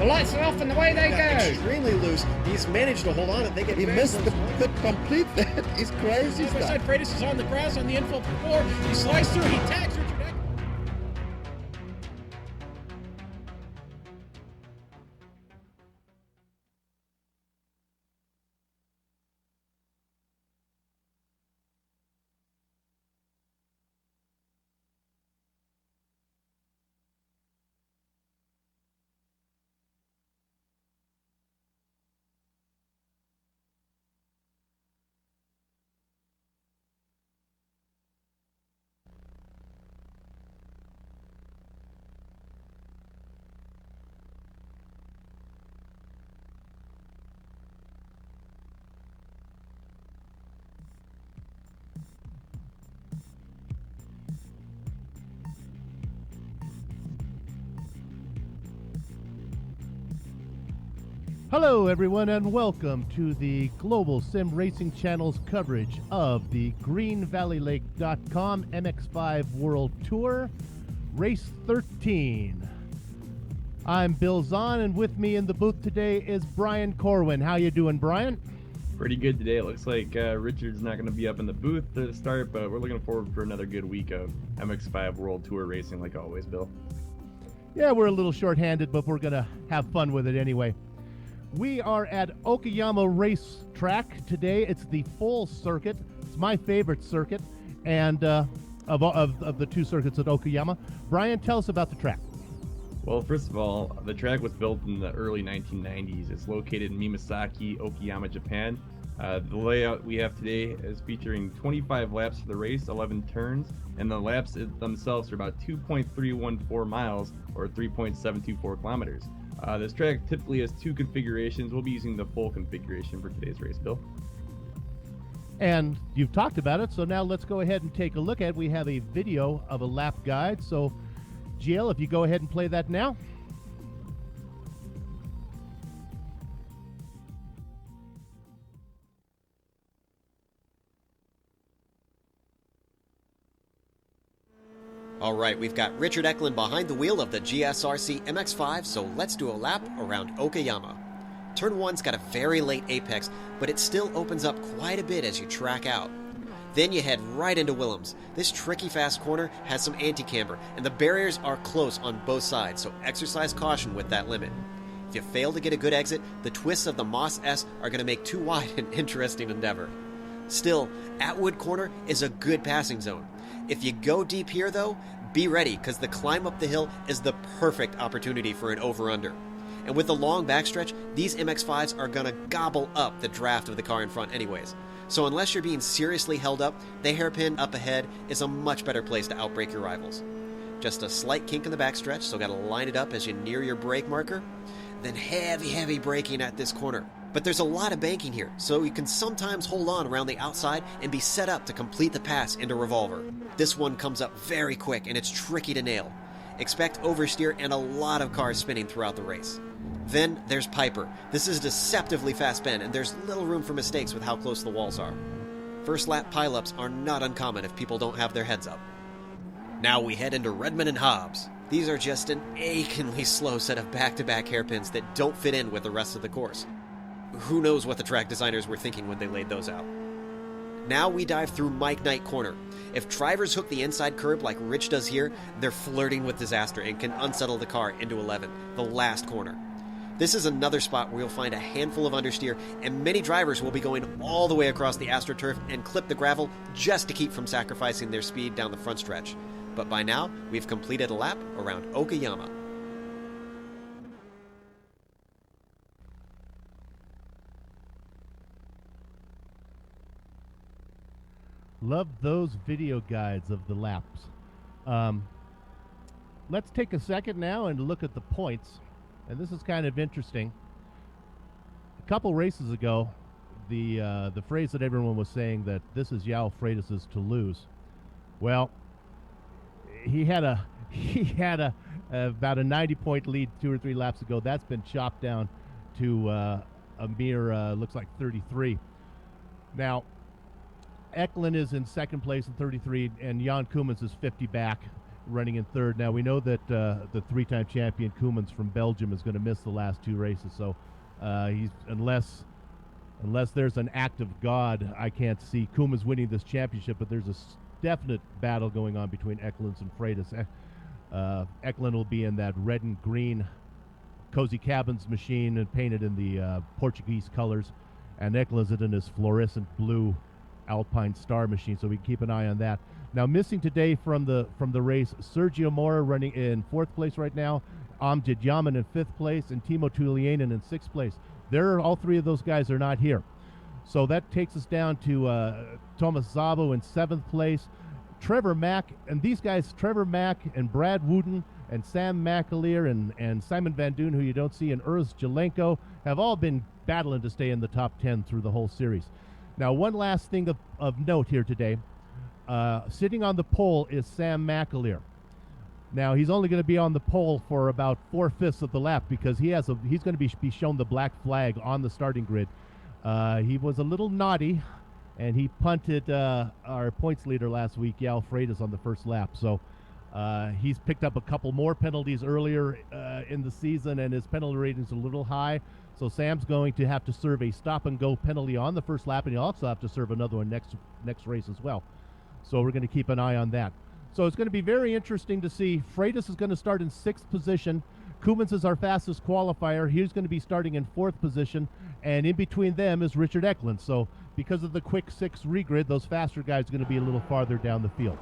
lights are off and away they go. Extremely loose. He's managed to hold on. I think He missed the complete that. He's crazy stuff. Side Freitas is on the grass on the infield floor. He slides through. He tags Richard Eklund. Hello, everyone, and welcome to the Global Sim Racing Channel's coverage of the GreenValleyLake.com MX5 World Tour, Race 13. I'm Bill Zahn, and with me in the booth today is Brian Corwin. How you doing, Brian? Pretty good today. It looks like Richard's not going to be up in the booth to the start, but we're looking forward for another good week of MX5 World Tour racing like always, Bill. Yeah, we're a little short-handed, but we're going to have fun with it anyway. We are at Okayama Racetrack today. It's the full circuit. It's my favorite circuit, and of the two circuits at Okayama. Brian, tell us about the track. Well, first of all, the track was built in the early 1990s. It's located in Mimasaki, Okayama, Japan. The layout we have today is featuring 25 laps for the race, 11 turns, and the laps themselves are about 2.314 miles or 3.724 kilometers. This track typically has two configurations. We'll be using the full configuration for today's race, Bill. And you've talked about it, so now let's go ahead and take a look at it. We have a video of a lap guide, so GL, if you go ahead and play that now. All right, we've got Richard Eklund behind the wheel of the GSRC MX5, so let's do a lap around Okayama. Turn 1's got a very late apex, but it still opens up quite a bit as you track out. Then you head right into Willems. This tricky fast corner has some anti-camber, and the barriers are close on both sides, so exercise caution with that limit. If you fail to get a good exit, the twists of the Moss S are going to make too wide an interesting endeavor. Still, Atwood Corner is a good passing zone. If you go deep here, though, be ready, because the climb up the hill is the perfect opportunity for an over-under. And with the long backstretch, these MX-5s are going to gobble up the draft of the car in front anyways. So unless you're being seriously held up, the hairpin up ahead is a much better place to outbrake your rivals. Just a slight kink in the backstretch, so got to line it up as you near your brake marker. Then heavy braking at this corner. But there's a lot of banking here, so you can sometimes hold on around the outside and be set up to complete the pass into Revolver. This one comes up very quick and it's tricky to nail. Expect oversteer and a lot of cars spinning throughout the race. Then there's Piper. This is a deceptively fast bend and there's little room for mistakes with how close the walls are. First lap pileups are not uncommon if people don't have their heads up. Now we head into Redmond and Hobbs. These are just an achingly slow set of back-to-back hairpins that don't fit in with the rest of the course. Who knows what the track designers were thinking when they laid those out. Now we dive through Mike Knight Corner. If drivers hook the inside curb like Rich does here, they're flirting with disaster and can unsettle the car into 11, the last corner. This is another spot where you'll find a handful of understeer, and many drivers will be going all the way across the AstroTurf and clip the gravel just to keep from sacrificing their speed down the front stretch. But by now, we've completed a lap around Okayama. Love those video guides of the laps. Let's take a second now and look at the points. And this is kind of interesting. A couple races ago, the phrase that everyone was saying that this is Yao Freitas's to lose. Well, he had about a 90-point lead 2 or 3 laps ago. That's been chopped down to a mere looks like 33. Now, Eklund is in second place in 33, and Jan Koemans is 50 back running in third. Now we know that the three-time champion Koemans from Belgium is going to miss the last two races. So he's unless there's an act of God, I can't see Koemans winning this championship. But there's a definite battle going on between Ekelund and Freitas. Ekelund will be in that red and green Cozy Cabins machine and painted in the Portuguese colors, and Ekelund's in his fluorescent blue Alpine Star machine, so we can keep an eye on that. Now missing today from the race, Sergio Mora running in 4th place right now, Amjad Yaman in 5th place, and Timo Tulianen in 6th place. All three of those guys are not here. So that takes us down to Thomas Szabo in 7th place, Trevor Mack, and these guys, Trevor Mack and Brad Wooten and Sam McAleer and Simon Van Doon, who you don't see, and Urs Jelenko, have all been battling to stay in the top 10 through the whole series. Now, one last thing of note here today. Sitting on the pole is Sam McAleer. Now, he's only going to be on the pole for about 4/5 of the lap because he's going to be shown the black flag on the starting grid. He was a little naughty, and he punted our points leader last week, Yal Freitas, on the first lap. So he's picked up a couple more penalties earlier in the season, and his penalty rating is a little high. So Sam's going to have to serve a stop-and-go penalty on the first lap, and he'll also have to serve another one next race as well. So we're going to keep an eye on that. So it's going to be very interesting to see. Freitas is going to start in 6th position. Koemans is our fastest qualifier. He's going to be starting in 4th position, and in between them is Richard Ekelund. So because of the quick 6 regrid, those faster guys are going to be a little farther down the field.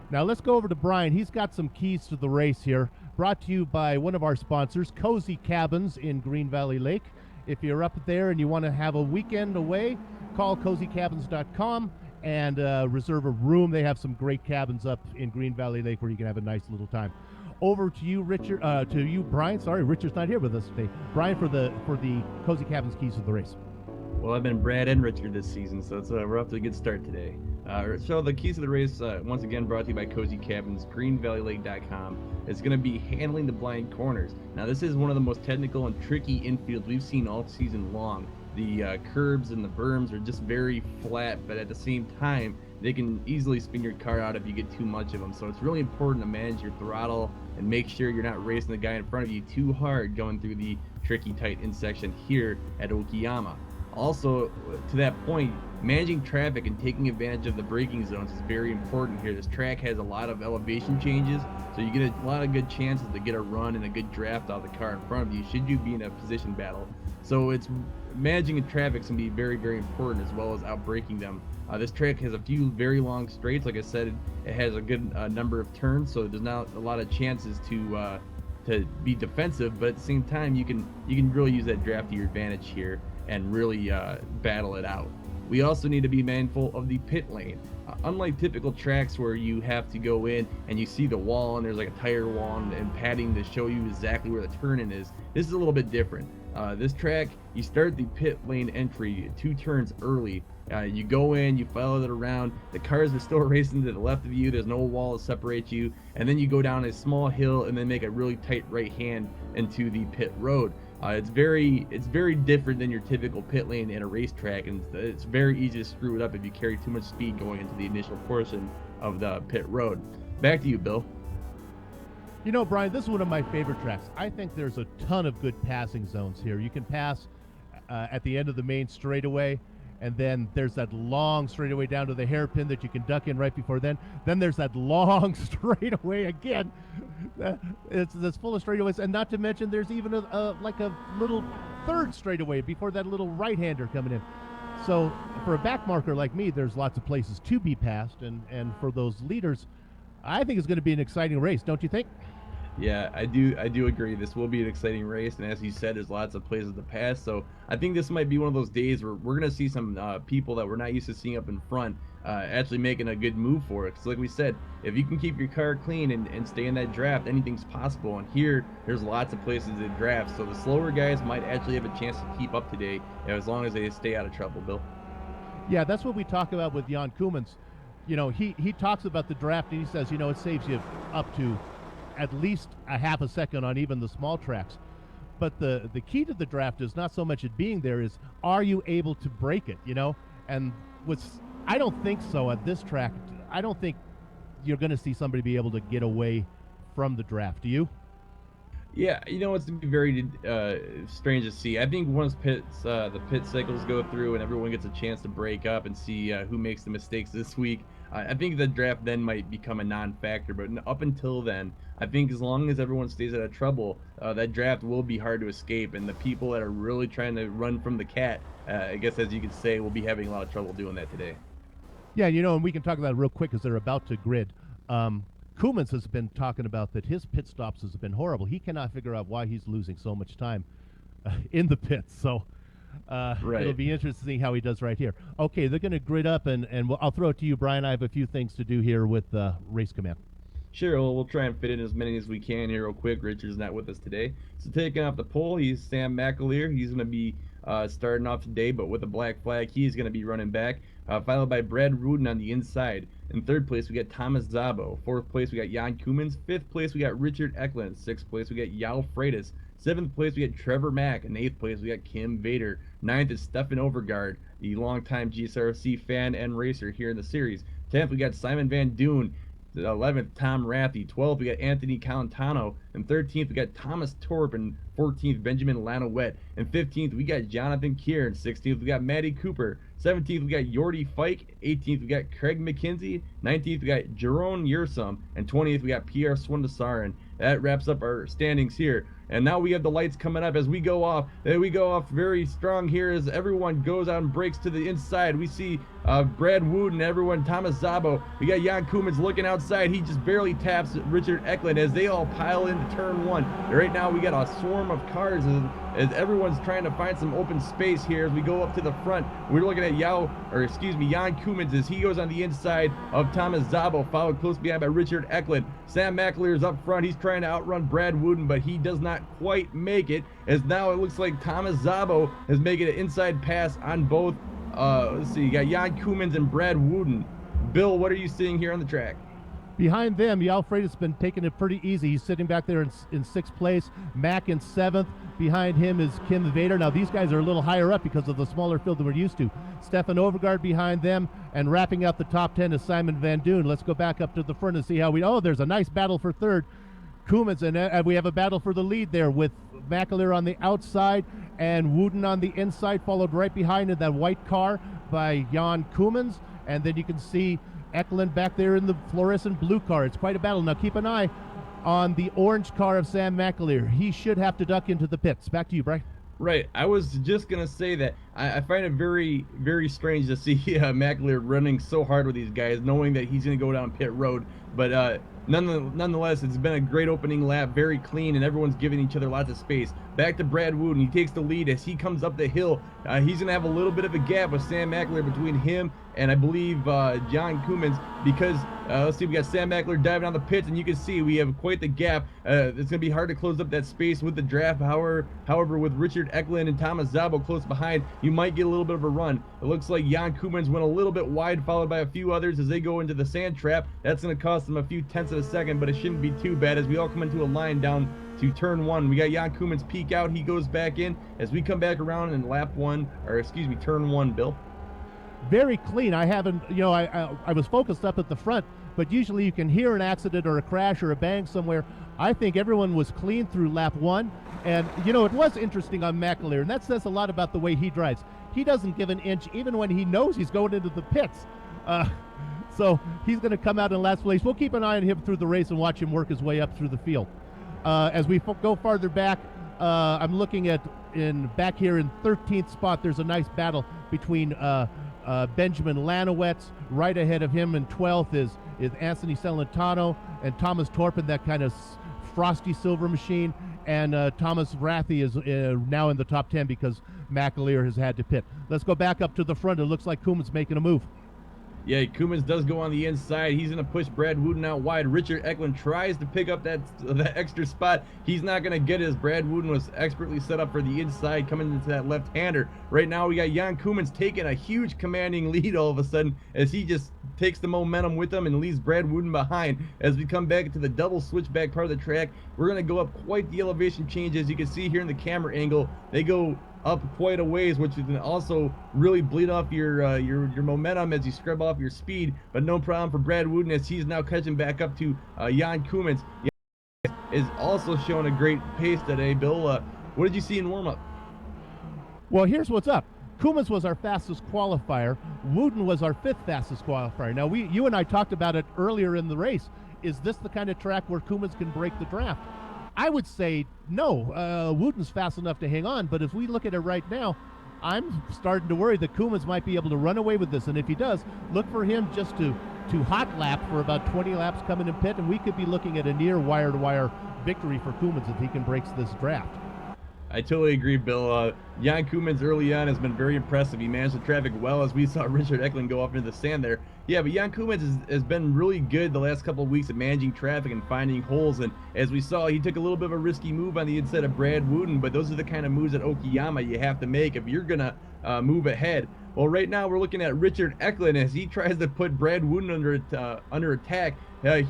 Now let's go over to Brian. He's got some keys to the race here, brought to you by one of our sponsors, Cozy Cabins in Green Valley Lake. If you're up there and you want to have a weekend away, call cozycabins.com and reserve a room. They have some great cabins up in Green Valley Lake where you can have a nice little time. Over to you, Richard. To you, Brian. Sorry, Richard's not here with us today. Brian, for the Cozy Cabins keys to the race. Well, I've been Brad and Richard this season, so we're off to a good start today. So the keys to the race, once again, brought to you by Cozy Cabins, greenvalleylake.com. It's going to be handling the blind corners. Now, this is one of the most technical and tricky infields we've seen all season long. The curbs and the berms are just very flat, but at the same time, they can easily spin your car out if you get too much of them. So it's really important to manage your throttle and make sure you're not racing the guy in front of you too hard going through the tricky tight intersection here at Okayama. Also, to that point, managing traffic and taking advantage of the braking zones is very important here. This track has a lot of elevation changes, so you get a lot of good chances to get a run and a good draft out of the car in front of you should you be in a position battle. So it's managing the traffic can be very, very important, as well as out-braking them. This track has a few very long straights. Like I said, it has a good number of turns, so there's not a lot of chances to be defensive, but at the same time, you can really use that draft to your advantage here and really battle it out. We also need to be mindful of the pit lane. Unlike typical tracks where you have to go in and you see the wall and there's like a tire wall and padding to show you exactly where the turn-in is, this is a little bit different. This track, you start the pit lane entry 2 turns early. You go in, you follow it around, the cars are still racing to the left of you, there's no wall to separate you, and then you go down a small hill and then make a really tight right hand into the pit road. It's very different than your typical pit lane in a racetrack, and it's very easy to screw it up if you carry too much speed going into the initial portion of the pit road. Back to you, Bill. You know, Brian, this is one of my favorite tracks. I think there's a ton of good passing zones here. You can pass at the end of the main straightaway, and then there's that long straightaway down to the hairpin that you can duck in right before then. Then there's that long straightaway again. It's full of straightaways, and not to mention there's even a little third straightaway before that little right-hander coming in. So for a back marker like me, there's lots of places to be passed, and for those leaders, I think it's going to be an exciting race, don't you think? Yeah, I do agree. This will be an exciting race, and as you said, there's lots of places to pass. So I think this might be one of those days where we're going to see some people that we're not used to seeing up in front actually making a good move for it. Because like we said, if you can keep your car clean and stay in that draft, anything's possible. And here, there's lots of places to draft. So the slower guys might actually have a chance to keep up today, as long as they stay out of trouble, Bill. Yeah, that's what we talk about with Jan Koemans. You know, he talks about the draft, and he says, you know, it saves you up to at least a half a second on even the small tracks. But the key to the draft is not so much it being there, is are you able to break it, you know? And I don't think so at this track. I don't think you're going to see somebody be able to get away from the draft. Do you? Yeah, it's gonna be very strange to see. I think once the pit cycles go through and everyone gets a chance to break up and see who makes the mistakes this week, I think the draft then might become a non-factor. But up until then, I think as long as everyone stays out of trouble, that draft will be hard to escape. And the people that are really trying to run from the cat, I guess as you could say, will be having a lot of trouble doing that today. Yeah, and we can talk about it real quick because they're about to grid. Koumans has been talking about that his pit stops has been horrible. He cannot figure out why he's losing so much time in the pits. So it'll be interesting how he does right here. Okay, they're going to grid up, and I'll throw it to you, Brian. I have a few things to do here with Race Command. Sure, well, we'll try and fit in as many as we can here real quick. Richard's not with us today. So taking off the pole, he's Sam McAleer. He's going to be starting off today, but with a black flag, he's going to be running back. Followed by Brad Rudin on the inside. In third place, we got Thomas Szabo. Fourth place, we got Jan Koumans. Fifth place, we got Richard Eklund. Sixth place, we got Yao Freitas. Seventh place, we got Trevor Mack. In eighth place, we got Kim Vader. Ninth is Stefan Overgaard, the longtime GSRC fan and racer here in the series. 10th, we got Simon Van Doon. 11th, Tom Rathie. 12th, we got Anthony Calentano. And 13th, we got Thomas Torp. And 14th, Benjamin Lanowet. And 15th, we got Jonathan Kieran. 16th, we got Matty Cooper. 17th, we got Jordi Fike. 18th, we got Craig McKenzie. 19th, we got Jerome Yersum. And 20th, we got Pierre Swindasaran. That wraps up our standings here. And now we have the lights coming up as we go off. We go off very strong here as everyone goes out and breaks to the inside. We see Brad Wood and everyone, Thomas Szabo. We got Jan Koumans looking outside. He just barely taps Richard Eklund as they all pile into turn one. Right now we got a swarm of cars as everyone's trying to find some open space here as we go up to the front. We're looking at Jan Koumans as he goes on the inside of Thomas Szabo, followed close behind by Richard Eklund. Sam McAleer is up front. He's trying to outrun Brad Wooden, but he does not quite make it, as now it looks like Thomas Szabo is making an inside pass on both. Let's see, you got Jan Koumans and Brad Wooden. Bill, what are you seeing here on the track? Behind them, Yao Freitas has been taking it pretty easy. He's sitting back there in sixth place. Mack in seventh. Behind him is Kim Vader. Now, these guys are a little higher up because of the smaller field than we're used to. Stefan Overgaard behind them, and wrapping up the top 10 is Simon Van Doon. Let's go back up to the front and see how there's a nice battle for third. Koumans, and we have a battle for the lead there with McAleer on the outside and Wooden on the inside, followed right behind in that white car by Jan Koumans. And then you can see Eklund back there in the fluorescent blue car. It's quite a battle. Now keep an eye on the orange car of Sam McAleer. He should have to duck into the pits. Back to you, Brian. Right. I was just going to say that I find it very, very strange to see McAleer running so hard with these guys, knowing that he's going to go down pit road. But nonetheless, it's been a great opening lap, very clean, and everyone's giving each other lots of space. Back to Brad Wood, and he takes the lead as he comes up the hill. He's going to have a little bit of a gap with Sam McAleer between him and I believe Jan Koumans, because let's see, we got Sam McAleer diving on the pits, and you can see we have quite the gap. It's going to be hard to close up that space with the draft. However, with Richard Eklund and Thomas Szabo close behind, you might get a little bit of a run. It looks like Jan Koumans went a little bit wide, followed by a few others as they go into the sand trap. That's going to cost them a few tenths of a second, but it shouldn't be too bad as we all come into a line down to turn one. We got Jan Koumans peek out. He goes back in as we come back around in turn one, Bill. Very clean. I haven't, I was focused up at the front, but usually you can hear an accident or a crash or a bang somewhere. I think everyone was clean through lap one. And, it was interesting on McAleer, and that says a lot about the way he drives. He doesn't give an inch even when he knows he's going into the pits. So he's going to come out in last place. We'll keep an eye on him through the race and watch him work his way up through the field. As we go farther back, I'm looking at back here in 13th spot, there's a nice battle between Benjamin Lanowetz. Right ahead of him in 12th is Anthony Celentano and Thomas Torpin, that kind of frosty silver machine. And Thomas Rathie is now in the top 10 because McAleer has had to pit. Let's go back up to the front. It looks like Koumans making a move. Yeah, Koumans does go on the inside. He's going to push Brad Wooden out wide. Richard Eklund tries to pick up that extra spot. He's not going to get it as Brad Wooden was expertly set up for the inside coming into that left-hander. Right now we got Jan Koumans taking a huge commanding lead all of a sudden as he just takes the momentum with him and leaves Brad Wooden behind. As we come back to the double switchback part of the track, we're going to go up quite the elevation change. As you can see here in the camera angle, they go up quite a ways, which can also really bleed off your momentum as you scrub off your speed. But no problem for Brad Wooten as he's now catching back up to Jan Koemans. Is also showing a great pace today. Bill, what did you see in warm-up? Well, here's what's up. Koemans was our fastest qualifier. Wooten was our 5th fastest qualifier. Now, you and I talked about it earlier in the race. Is this the kind of track where Koemans can break the draft? I would say no. Wooten's fast enough to hang on, but if we look at it right now, I'm starting to worry that Koemans might be able to run away with this. And if he does, look for him just to hot lap for about 20 laps coming in pit, and we could be looking at a near wire-to-wire victory for Koemans if he can break this draft. I totally agree, Bill. Jan Koemans early on has been very impressive. He managed the traffic well as we saw Richard Ecklund go off into the sand there. Yeah, but Jan Koemans has been really good the last couple of weeks at managing traffic and finding holes. And as we saw, he took a little bit of a risky move on the inside of Brad Wooten, but those are the kind of moves at Okayama you have to make if you're going to move ahead. Well, right now we're looking at Richard Ecklund as he tries to put Brad Wooten under attack.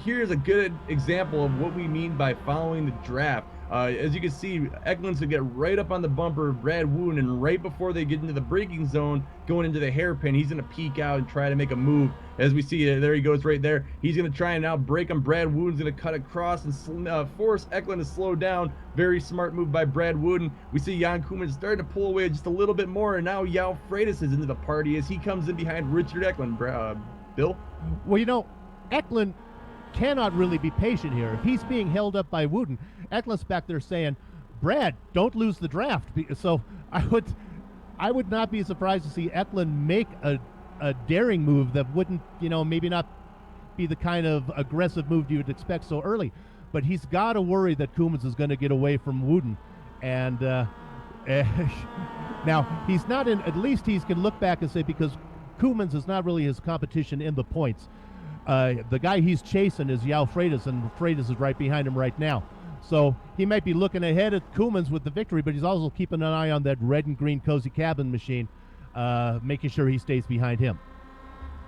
Here's a good example of what we mean by following the draft. As you can see, Ecklund's to get right up on the bumper of Brad Wooten, and right before they get into the braking zone, going into the hairpin, he's going to peek out and try to make a move. As we see, there he goes right there. He's going to try and now break him. Brad Wooten's going to cut across and force Ecklund to slow down. Very smart move by Brad Wooten. We see Jan Koemans starting to pull away just a little bit more, and now Yao Freitas is into the party as he comes in behind Richard Ecklund. Bill? Well, Ecklund cannot really be patient here. If he's being held up by Wooten, Ecklund's back there saying, Brad, don't lose the draft. So I would not be surprised to see Ecklund make a daring move that wouldn't, maybe not be the kind of aggressive move you would expect so early. But he's got to worry that Koemans is going to get away from Wooten. And now, he's not in, at least he can look back and say, because Koemans is not really his competition in the points. The guy he's chasing is Yao Freitas, and Freitas is right behind him right now. So he might be looking ahead at Koemans with the victory, but he's also keeping an eye on that red and green cozy cabin machine, making sure he stays behind him.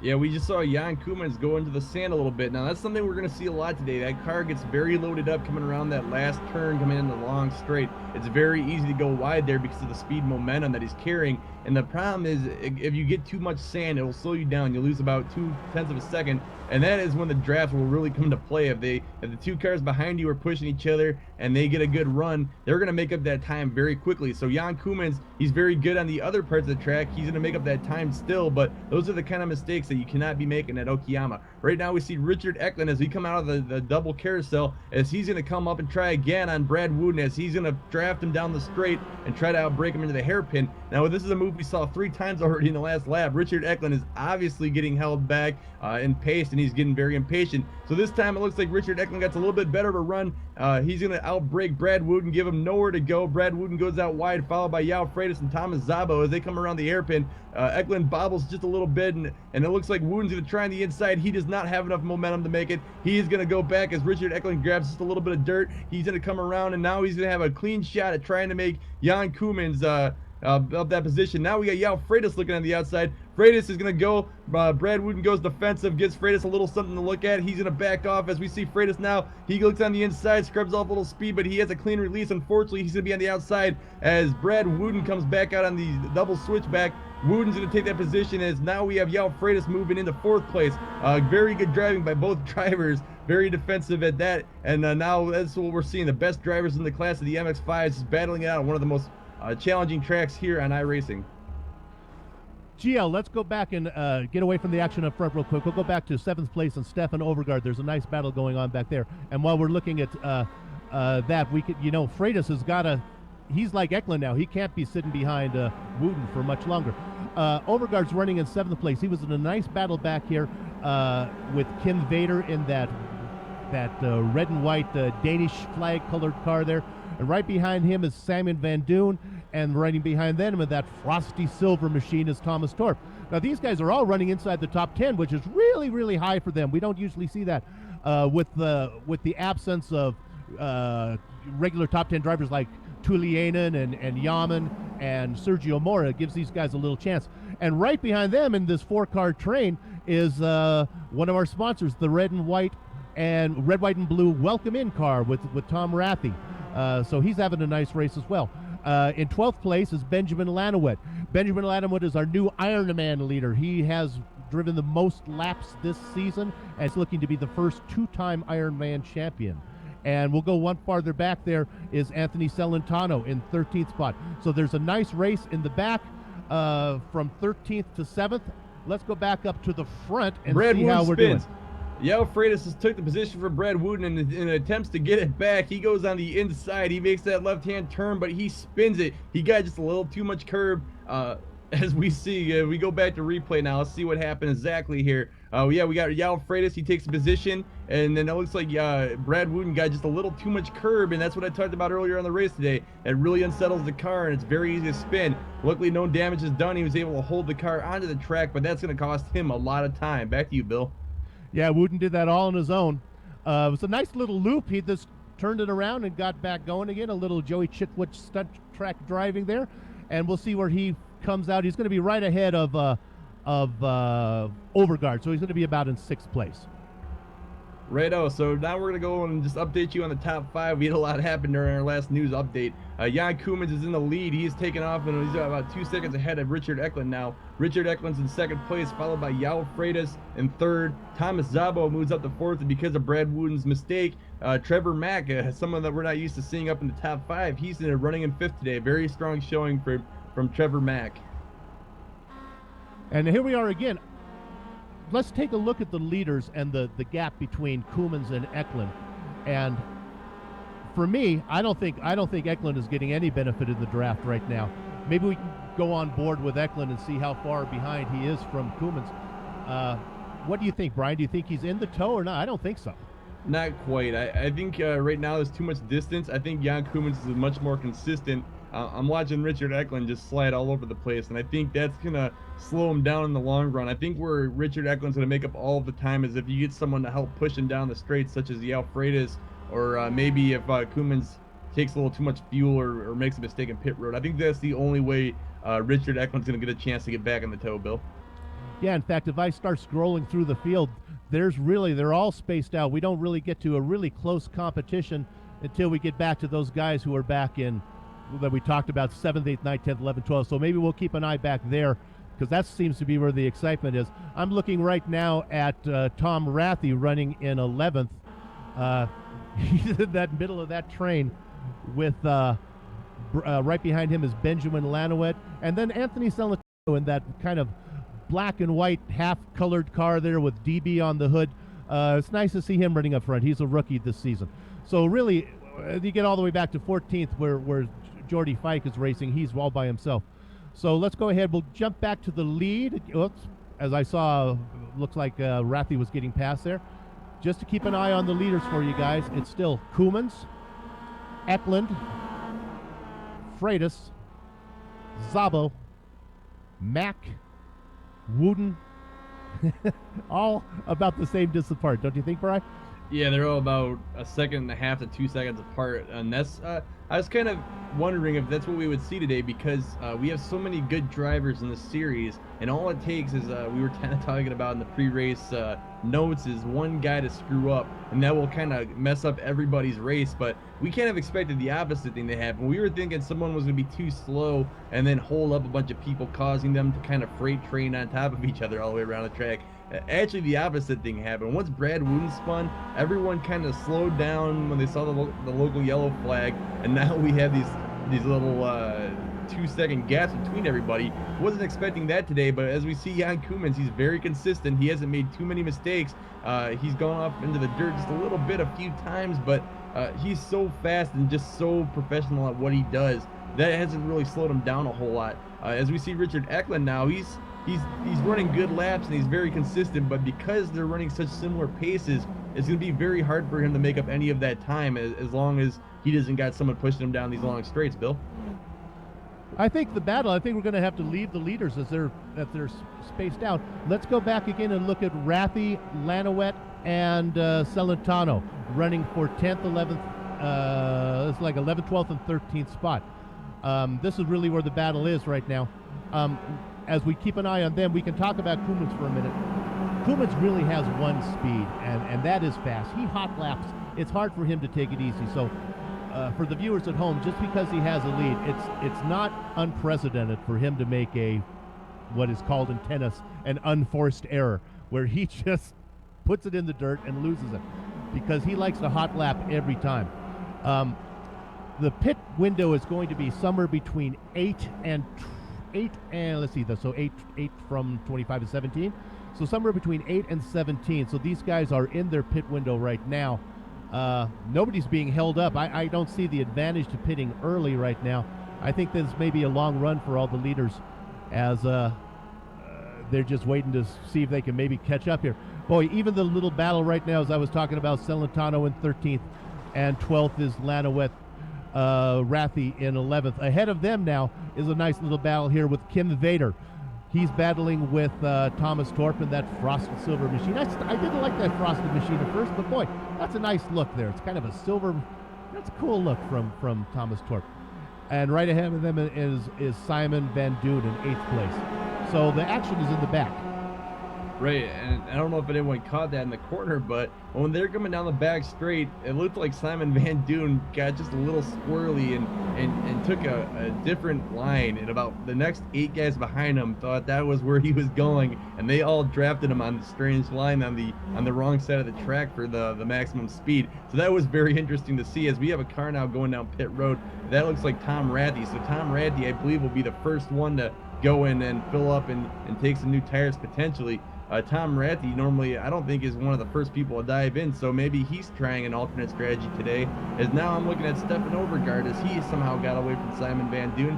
Yeah, we just saw Jan Koemans go into the sand a little bit. Now, that's something we're going to see a lot today. That car gets very loaded up coming around that last turn, coming in the long straight. It's very easy to go wide there because of the speed momentum that he's carrying. And the problem is, if you get too much sand, it will slow you down. You'll lose about 0.2 of a second. And that is when the draft will really come to play. If the two cars behind you are pushing each other and they get a good run, they're going to make up that time very quickly. So Jan Koemans, he's very good on the other parts of the track. He's going to make up that time still, but those are the kind of mistakes that you cannot be making at Okayama. Right now we see Richard Ecklund as he come out of the double carousel, as he's going to come up and try again on Brad Wooten, as he's going to draft him down the straight and try to outbrake him into the hairpin. Now, this is a move we saw 3 times already in the last lap. Richard Ecklund is obviously getting held back in pace, and he's getting very impatient. So this time it looks like Richard Ecklund gets a little bit better of a run. He's going to outbrake Brad Wooten, give him nowhere to go. Brad Wooten goes out wide, followed by Yao Freitas and Thomas Szabo as they come around the hairpin. Ecklund bobbles just a little bit, and it looks like Wooten's going to try on the inside. He does not have enough momentum to make it. He is going to go back as Richard Ecklund grabs just a little bit of dirt. He's going to come around, and now he's going to have a clean shot at trying to make Jan Koemans up that position. Now we got Yao Freitas looking on the outside. Freitas is going to go. Brad Wooten goes defensive, gives Freitas a little something to look at. He's going to back off as we see Freitas now. He looks on the inside, scrubs off a little speed, but he has a clean release. Unfortunately, he's going to be on the outside as Brad Wooten comes back out on the double switchback. Wooten's going to take that position as now we have Yao Freitas moving into 4th place. Very good driving by both drivers. Very defensive at that. And now that's what we're seeing. The best drivers in the class of the MX5s is battling it out on one of the most challenging tracks here on iRacing. GL, let's go back and get away from the action up front real quick. We'll go back to 7th place and Stefan Overgaard. There's a nice battle going on back there. And while we're looking at that, we could, Freitas has got to, he's like Ecklund now. He can't be sitting behind Wooten for much longer. Overgaard's running in 7th place. He was in a nice battle back here with Kim Vader in that red and white Danish flag colored car there. And right behind him is Simon Van Doon, and running behind them in that frosty silver machine is Thomas Torp. Now these guys are all running inside the top 10, which is really, really high for them. We don't usually see that with the absence of regular top 10 drivers like Tulianen and Yaman and Sergio Mora. It gives these guys a little chance. And right behind them in this 4-car train is one of our sponsors, the red, white, and blue welcome in car with Tom Rathie. So he's having a nice race as well. In 12th place is Benjamin Lanowet. Benjamin Lanowet is our new Ironman leader. He has driven the most laps this season and is looking to be the first two-time Ironman champion. And we'll go one farther back. There is Anthony Celentano in 13th spot. So there's a nice race in the back from 13th to 7th. Let's go back up to the front and see how we're doing. Yao Freitas has took the position for Brad Wooten and attempts to get it back. He goes on the inside. He makes that left-hand turn, but he spins it. He got just a little too much curb. As we see, we go back to replay now. Let's see what happened exactly here. Yeah, we got Yao Freitas. He takes a position, and then it looks like Brad Wooten got just a little too much curb, and that's what I talked about earlier on the race today. It really unsettles the car, and it's very easy to spin. Luckily, no damage is done. He was able to hold the car onto the track, but that's going to cost him a lot of time. Back to you, Bill. Yeah, Wooten did that all on his own. It was a nice little loop. He just turned it around and got back going again. A little Joey Chitwood stunt track driving there, and we'll see where he comes out. He's going to be right ahead of Overgaard, so he's going to be about in 6th place. Righto, so now we're going to go and just update you on the top 5. We had a lot happen during our last news update. Jan Koemans is in the lead. He's taken off, and he's about 2 seconds ahead of Richard Eklund now. Richard Eklund's in 2nd place, followed by Yao Freitas in 3rd. Thomas Szabo moves up to 4th, and because of Brad Wooten's mistake, Trevor Mack, someone that we're not used to seeing up in the top 5, he's running in 5th today. Very strong showing from Trevor Mack. And here we are again. Let's take a look at the leaders and the gap between Koemans and Eklund. And for me, I don't think Eklund is getting any benefit in the draft right now. Maybe we can go on board with Eklund and see how far behind he is from Koemans. What do you think, Brian? Do you think he's in the tow or not? I don't think so. Not quite. I think right now there's too much distance. I think Jan Koemans is much more consistent. I'm watching Richard Eklund just slide all over the place, and I think that's going to slow him down in the long run. I think where Richard Eklund's going to make up all of the time is if you get someone to help push him down the straight, such as Yao Freitas, or maybe if Koemans takes a little too much fuel or makes a mistake in pit road. I think that's the only way Richard Eklund's going to get a chance to get back in the tow, Bill. Yeah, in fact, if I start scrolling through the field, they're all spaced out. We don't really get to a really close competition until we get back to those guys who are back in that we talked about, 7th, 8th, 9th, 10th, 11th, 12th. So maybe we'll keep an eye back there because that seems to be where the excitement is. I'm looking right now at Tom Rathie running in 11th. He's in that middle of that train with right behind him is Benjamin Lanowet, and then Anthony Celentano in that kind of black and white half-colored car there with DB on the hood. It's nice to see him running up front. He's a rookie this season. So really, you get all the way back to 14th where Jordy Fike is racing. He's all by himself. So let's go ahead. We'll jump back to the lead. Oops. As I saw, looks like Rathie was getting past there. Just to keep an eye on the leaders for you guys, it's still Koemans, Eklund, Freitas, Szabo, Mack, Wooten, all about the same distance apart. Don't you think, Brian? Yeah, they're all about 1.5 seconds to 2 seconds apart, and that's I was kind of wondering if that's what we would see today because we have so many good drivers in this series, and all it takes is we were kind of talking about in the pre-race notes is one guy to screw up, and that will kind of mess up everybody's race. But we kind of expected the opposite thing to happen. We were thinking someone was going to be too slow and then hold up a bunch of people, causing them to kind of freight train on top of each other all the way around the track. Actually, the opposite thing happened. Once Brad Wooten spun, everyone kind of slowed down when they saw the local yellow flag, and now we have these little 2-second gaps between everybody. Wasn't expecting that today, but as we see Jan Koemans, he's very consistent. He hasn't made too many mistakes. He's gone off into the dirt just a little bit a few times, but he's so fast and just so professional at what he does. That hasn't really slowed him down a whole lot. As we see Richard Eklund now, he's running good laps and he's very consistent, but because they're running such similar paces, it's going to be very hard for him to make up any of that time as long as he doesn't got someone pushing him down these long straights, Bill. I think we're going to have to leave the leaders as they're spaced out. Let's go back again and look at Rathie, Lanowet, and Celentano running for 10th, 11th, it's like 11th, 12th, and 13th spot. This is really where the battle is right now. As we keep an eye on them, we can talk about Koemans for a minute. Koemans really has one speed, and that is fast. He hot laps. It's hard for him to take it easy. So for the viewers at home, just because he has a lead, it's not unprecedented for him to make what is called in tennis an unforced error, where he just puts it in the dirt and loses it, because he likes to hot lap every time. The pit window is going to be somewhere between 8 and let's see, so 8 from 25 to 17. So somewhere between 8 and 17. So these guys are in their pit window right now. Nobody's being held up. I don't see the advantage to pitting early right now. I think this may be a long run for all the leaders, as they're just waiting to see if they can maybe catch up here. Boy, even the little battle right now, as I was talking about, Celentano in 13th, and 12th is Lanoweth Rathy in 11th. Ahead of them now is a nice little battle here with Kim Vader. He's battling with Thomas Torp in that frosted silver machine. I didn't like that frosted machine at first, but boy, that's a nice look there. It's kind of a silver, that's a cool look from Thomas Torp. And right ahead of them is Simon Van Duyn in 8th place. So the action is in the back. Right, and I don't know if anyone caught that in the corner, but when they're coming down the back straight, it looked like Simon Van Duyn got just a little squirrely and took a different line, and about the next 8 guys behind him thought that was where he was going, and they all drafted him on the strange line on the wrong side of the track for the maximum speed. So that was very interesting to see, as we have a car now going down pit road. That looks like Tom Rathy. So Tom Rathy, I believe, will be the first one to go in and fill up and take some new tires potentially. Tom Rathy normally, I don't think, is one of the first people to dive in, so maybe he's trying an alternate strategy today. As now I'm looking at Stefan Overgaard, as he somehow got away from Simon Van Duyn.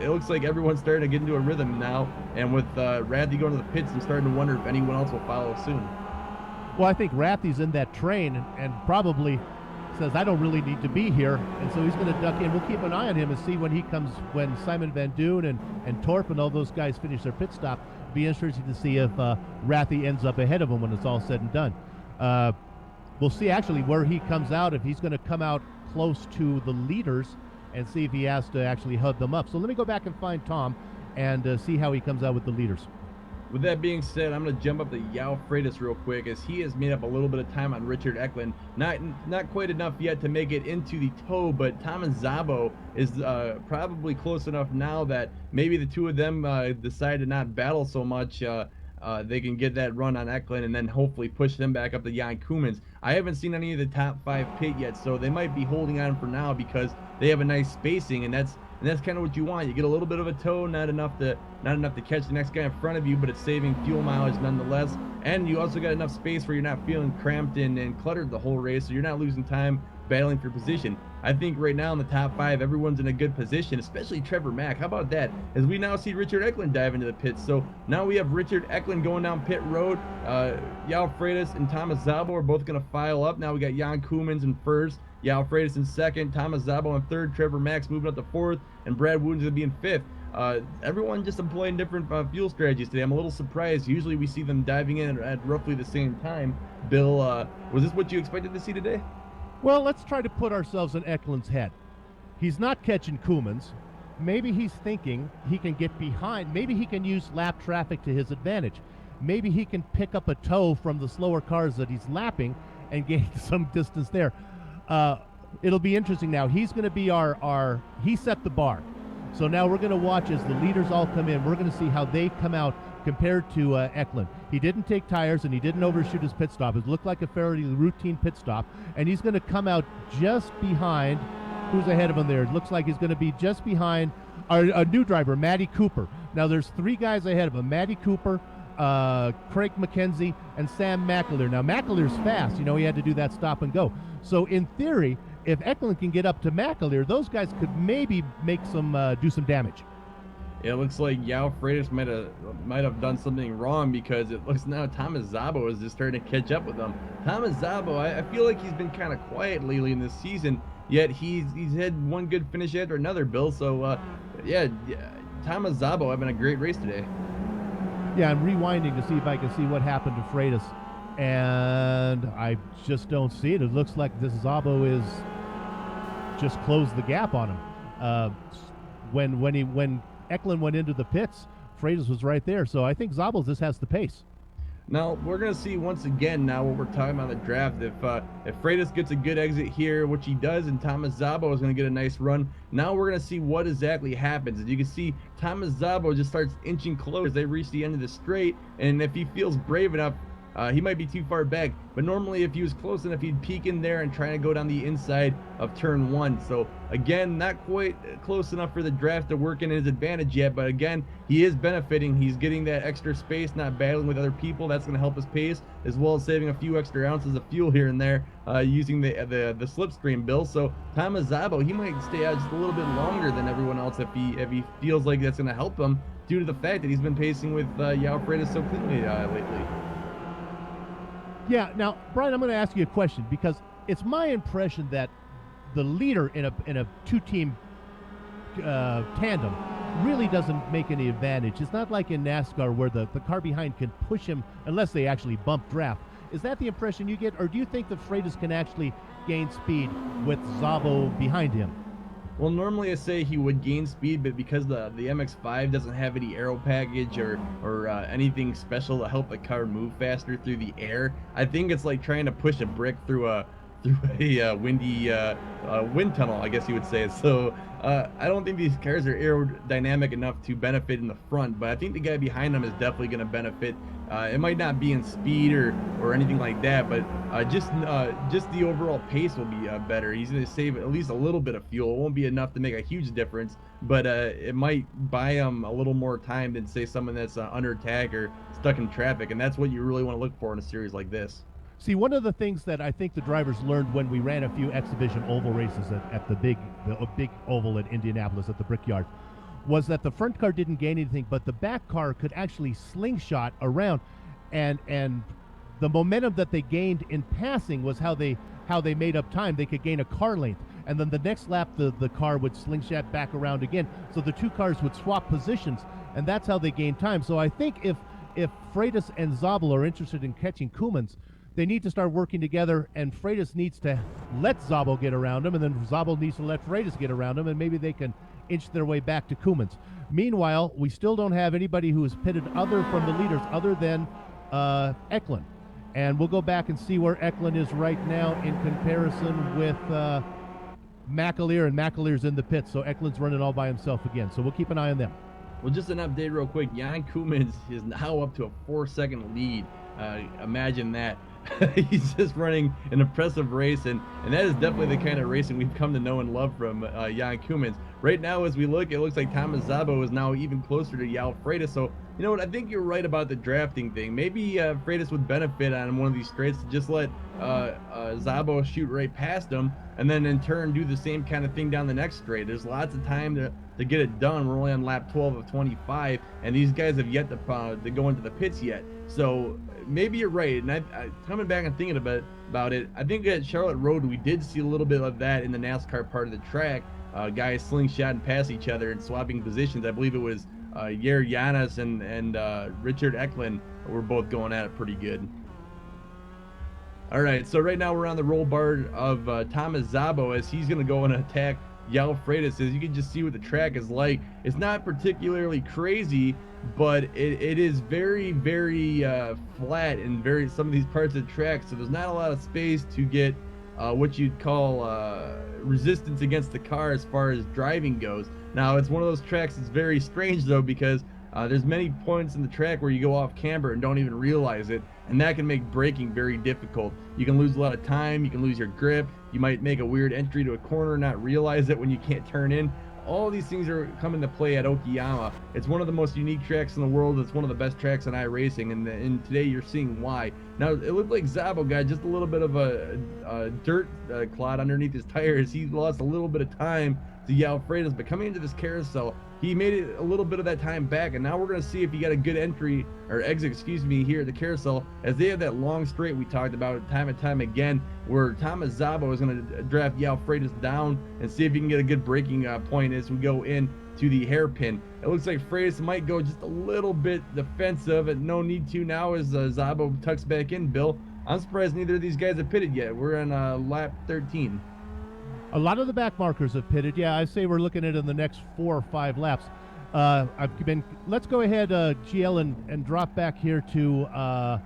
It looks like everyone's starting to get into a rhythm now, and with Rathy going to the pits, I'm starting to wonder if anyone else will follow soon. Well, I think Rathy's in that train and probably says, I don't really need to be here, and so he's going to duck in. We'll keep an eye on him and see when Simon Van Duyn and Torp and all those guys finish their pit stop. Be interesting to see if Rathy ends up ahead of him when it's all said and done. We'll see actually where he comes out, if he's going to come out close to the leaders and see if he has to actually hug them up. So let me go back and find Tom and see how he comes out with the leaders. With that being said, I'm going to jump up to Yao Freitas real quick, as he has made up a little bit of time on Richard Eklund. Not quite enough yet to make it into the toe, but Thomas Szabo is probably close enough now that maybe the two of them decide to not battle so much. They can get that run on Eklund and then hopefully push them back up to Jan Koemans. I haven't seen any of the top 5 pit yet, so they might be holding on for now because they have a nice spacing, and that's kind of what you want. You get a little bit of a toe, not enough to catch the next guy in front of you, but it's saving fuel mileage nonetheless. And you also got enough space where you're not feeling cramped and cluttered the whole race, so you're not losing time battling for position. I think right now in the top 5, everyone's in a good position, especially Trevor Mack. How about that? As we now see Richard Eklund dive into the pits. So now we have Richard Eklund going down pit road. Yao Freitas and Thomas Szabo are both going to file up. Now we got Jan Koemans in first, Yao Freitas in second, Thomas Szabo in third, Trevor Mack's moving up to fourth, and Brad Wooten's going to be in fifth. Everyone just employing different fuel strategies today. I'm a little surprised. Usually we see them diving in at roughly the same time. Bill, was this what you expected to see today? Well, let's try to put ourselves in Eklund's head. He's not catching Koemans. Maybe he's thinking he can get behind. Maybe he can use lap traffic to his advantage. Maybe he can pick up a toe from the slower cars that he's lapping and gain some distance there. It'll be interesting now. He's going to be he set the bar. So now we're going to watch as the leaders all come in. We're going to see how they come out compared to Eklund. He didn't take tires and he didn't overshoot his pit stop. It looked like a fairly routine pit stop, and he's going to come out just behind. Who's ahead of him there? It looks like he's going to be just behind a new driver, Matty Cooper. Now there's 3 guys ahead of him: Matty Cooper, Craig McKenzie, and Sam McAleer. Now McAleer's fast. You know, he had to do that stop and go. So in theory, if Eklund can get up to McAleer, those guys could maybe make do some damage. It looks like Yao Freitas might have done something wrong, because it looks now Thomas Szabo is just starting to catch up with them. Thomas Szabo, I feel like he's been kind of quiet lately in this season, yet he's had one good finish after another, Bill. So yeah, Thomas Szabo having a great race today. Yeah, I'm rewinding to see if I can see what happened to Freitas, and I just don't see it. It looks like this Szabo is just closed the gap on him. When Eklund went into the pits, Freitas was right there. So I think Szabo just has the pace. Now we're gonna see once again now what we're talking about in the draft. If Freitas gets a good exit here, which he does, and Thomas Szabo is gonna get a nice run. Now we're gonna see what exactly happens. As you can see, Thomas Szabo just starts inching close as they reach the end of the straight, and if he feels brave enough, he might be too far back, but normally if he was close enough, he'd peek in there and try to go down the inside of turn 1. So again, not quite close enough for the draft to work in his advantage yet, but again, he is benefiting. He's getting that extra space, not battling with other people. That's going to help his pace, as well as saving a few extra ounces of fuel here and there using the slipstream, Bill. So Thomas Szabo, he might stay out just a little bit longer than everyone else if he feels like that's going to help him due to the fact that he's been pacing with João Freitas so cleanly lately. Yeah, now, Brian, I'm going to ask you a question because it's my impression that the leader in a two-team tandem really doesn't make any advantage. It's not like in NASCAR where the car behind can push him unless they actually bump draft. Is that the impression you get, or do you think that Freitas can actually gain speed with Szabo behind him? Well, normally I say he would gain speed, but because the MX5 doesn't have any aero package or anything special to help the car move faster through the air, I think it's like trying to push a brick through a windy wind tunnel, I guess you would say. So I don't think these cars are aerodynamic enough to benefit in the front, but I think the guy behind them is definitely going to benefit. It might not be in speed or anything like that, but just the overall pace will be better. He's going to save at least a little bit of fuel. It won't be enough to make a huge difference, but it might buy him a little more time than, say, someone that's under attack or stuck in traffic, and that's what you really want to look for in a series like this. See, one of the things that I think the drivers learned when we ran a few exhibition oval races at the big oval at Indianapolis at the Brickyard was that the front car didn't gain anything, but the back car could actually slingshot around, and the momentum that they gained in passing was how they made up time. They could gain a car length, and then the next lap the car would slingshot back around again. So the two cars would swap positions, and that's how they gained time. So I think if Freitas and Szabo are interested in catching Koemans, they need to start working together, and Freitas needs to let Szabo get around him, and then Szabo needs to let Freitas get around him, and maybe they can inch their way back to Koemans. Meanwhile, we still don't have anybody who is pitted other from the leaders other than Eklund. And we'll go back and see where Eklund is right now in comparison with McAleer, and McAleer's in the pits, so Eklund's running all by himself again. So we'll keep an eye on them. Well, just an update real quick. Jan Koemans is now up to a 4-second lead. Imagine that. He's just running an impressive race, and that is definitely the kind of racing we've come to know and love from Jan Koemans. Right now, as we look, it looks like Thomas Szabo is now even closer to João Freitas. So, you know what, I think you're right about the drafting thing. Maybe Freitas would benefit on one of these straights to just let Szabo shoot right past him, and then in turn do the same kind of thing down the next straight. There's lots of time to get it done. We're only on lap 12 of 25, and these guys have yet to go into the pits yet. So maybe you're right, and I coming back and thinking about it, I think at Charlotte Road we did see a little bit of that in the NASCAR part of the track. Guys slingshot and pass each other and swapping positions. I believe it was Yair Yanis and Richard Eklund were both going at it pretty good. All right, so right now we're on the roll bar of Thomas Szabo as he's going to go and attack João Freitas. As you can just see what the track is like. It's not particularly crazy, but it is very, very flat in some of these parts of the track, so there's not a lot of space to get what you'd call resistance against the car as far as driving goes. Now, it's one of those tracks that's very strange, though, because there's many points in the track where you go off camber and don't even realize it, and that can make braking very difficult. You can lose a lot of time, you can lose your grip, you might make a weird entry to a corner, not realize it when you can't turn in. All these things are coming to play at Okayama. It's one of the most unique tracks in the world. It's one of the best tracks in iRacing, and today you're seeing why. Now, it looked like Szabo got just a little bit of a dirt clod underneath his tires. He lost a little bit of time to João Freitas, but coming into this carousel, he made it a little bit of that time back, and now we're going to see if he got a good exit, here at the carousel, as they have that long straight we talked about time and time again, where Thomas Szabo is going to draft João Freitas down and see if he can get a good braking point as we go in to the hairpin. It looks like Freitas might go just a little bit defensive, and no need to now as Szabo tucks back in, Bill. I'm surprised neither of these guys have pitted yet. We're on lap 13. A lot of the back markers have pitted. Yeah, I say we're looking at it in the next 4 or 5 laps. Let's go ahead, GL, and drop back here to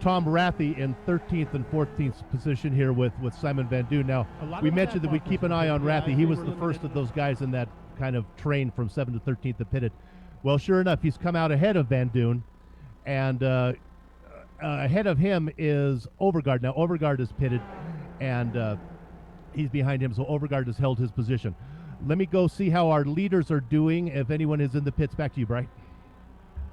Tom Rathie in 13th and 14th position here with Simon Van Doon. Now, we mentioned that we keep an eye on Rathie. He was the first of those guys in that kind of train from 7th to 13th that pitted. Well, sure enough, he's come out ahead of Van Doon, and ahead of him is Overgaard. Now, Overgaard is pitted, and he's behind him, so Overgaard has held his position. Let me go see how our leaders are doing, if anyone is in the pits. Back to you, Brian.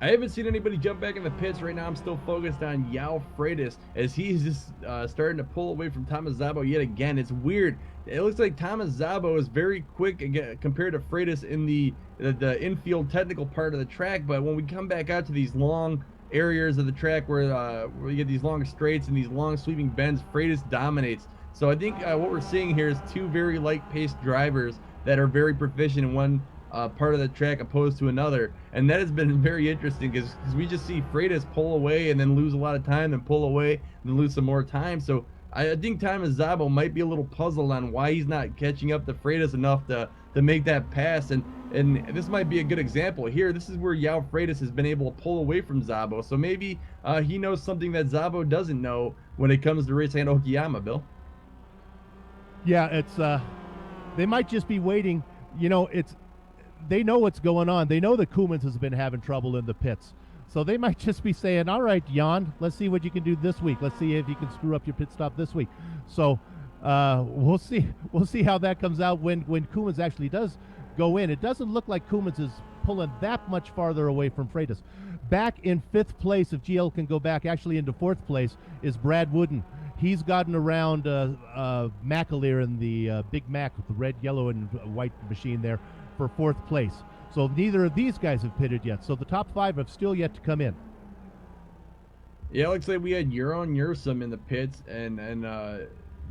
I haven't seen anybody jump back in the pits. Right now, I'm still focused on Yao Freitas as he's just starting to pull away from Thomas Szabo yet again. It's weird. It looks like Thomas Szabo is very quick again, compared to Freitas in the infield technical part of the track, but when we come back out to these long areas of the track where you get these long straights and these long sweeping bends, Freitas dominates. So I think what we're seeing here is two very light-paced drivers that are very proficient in one part of the track opposed to another, and that has been very interesting because we just see Freitas pull away and then lose a lot of time, then pull away and then lose some more time. So I think Thomas Szabo might be a little puzzled on why he's not catching up to Freitas enough to make that pass, and this might be a good example here. This is where Yao Freitas has been able to pull away from Szabo, so maybe he knows something that Szabo doesn't know when it comes to racing at Okayama, Bill. Yeah, it's they might just be waiting. You know, they know what's going on. They know that Koumans has been having trouble in the pits. So they might just be saying, all right, Jan, let's see what you can do this week. Let's see if you can screw up your pit stop this week. So we'll see. We'll see how that comes out when Koumans actually does go in. It doesn't look like Koumans is pulling that much farther away from Freitas. Back in 5th place, if GL can go back actually into 4th place, is Brad Wooden. He's gotten around McAleer in the Big Mac with the red, yellow, and white machine there for 4th place. So neither of these guys have pitted yet. So the top 5 have still yet to come in. Yeah, it looks like we had Jeroen Ursum in the pits, and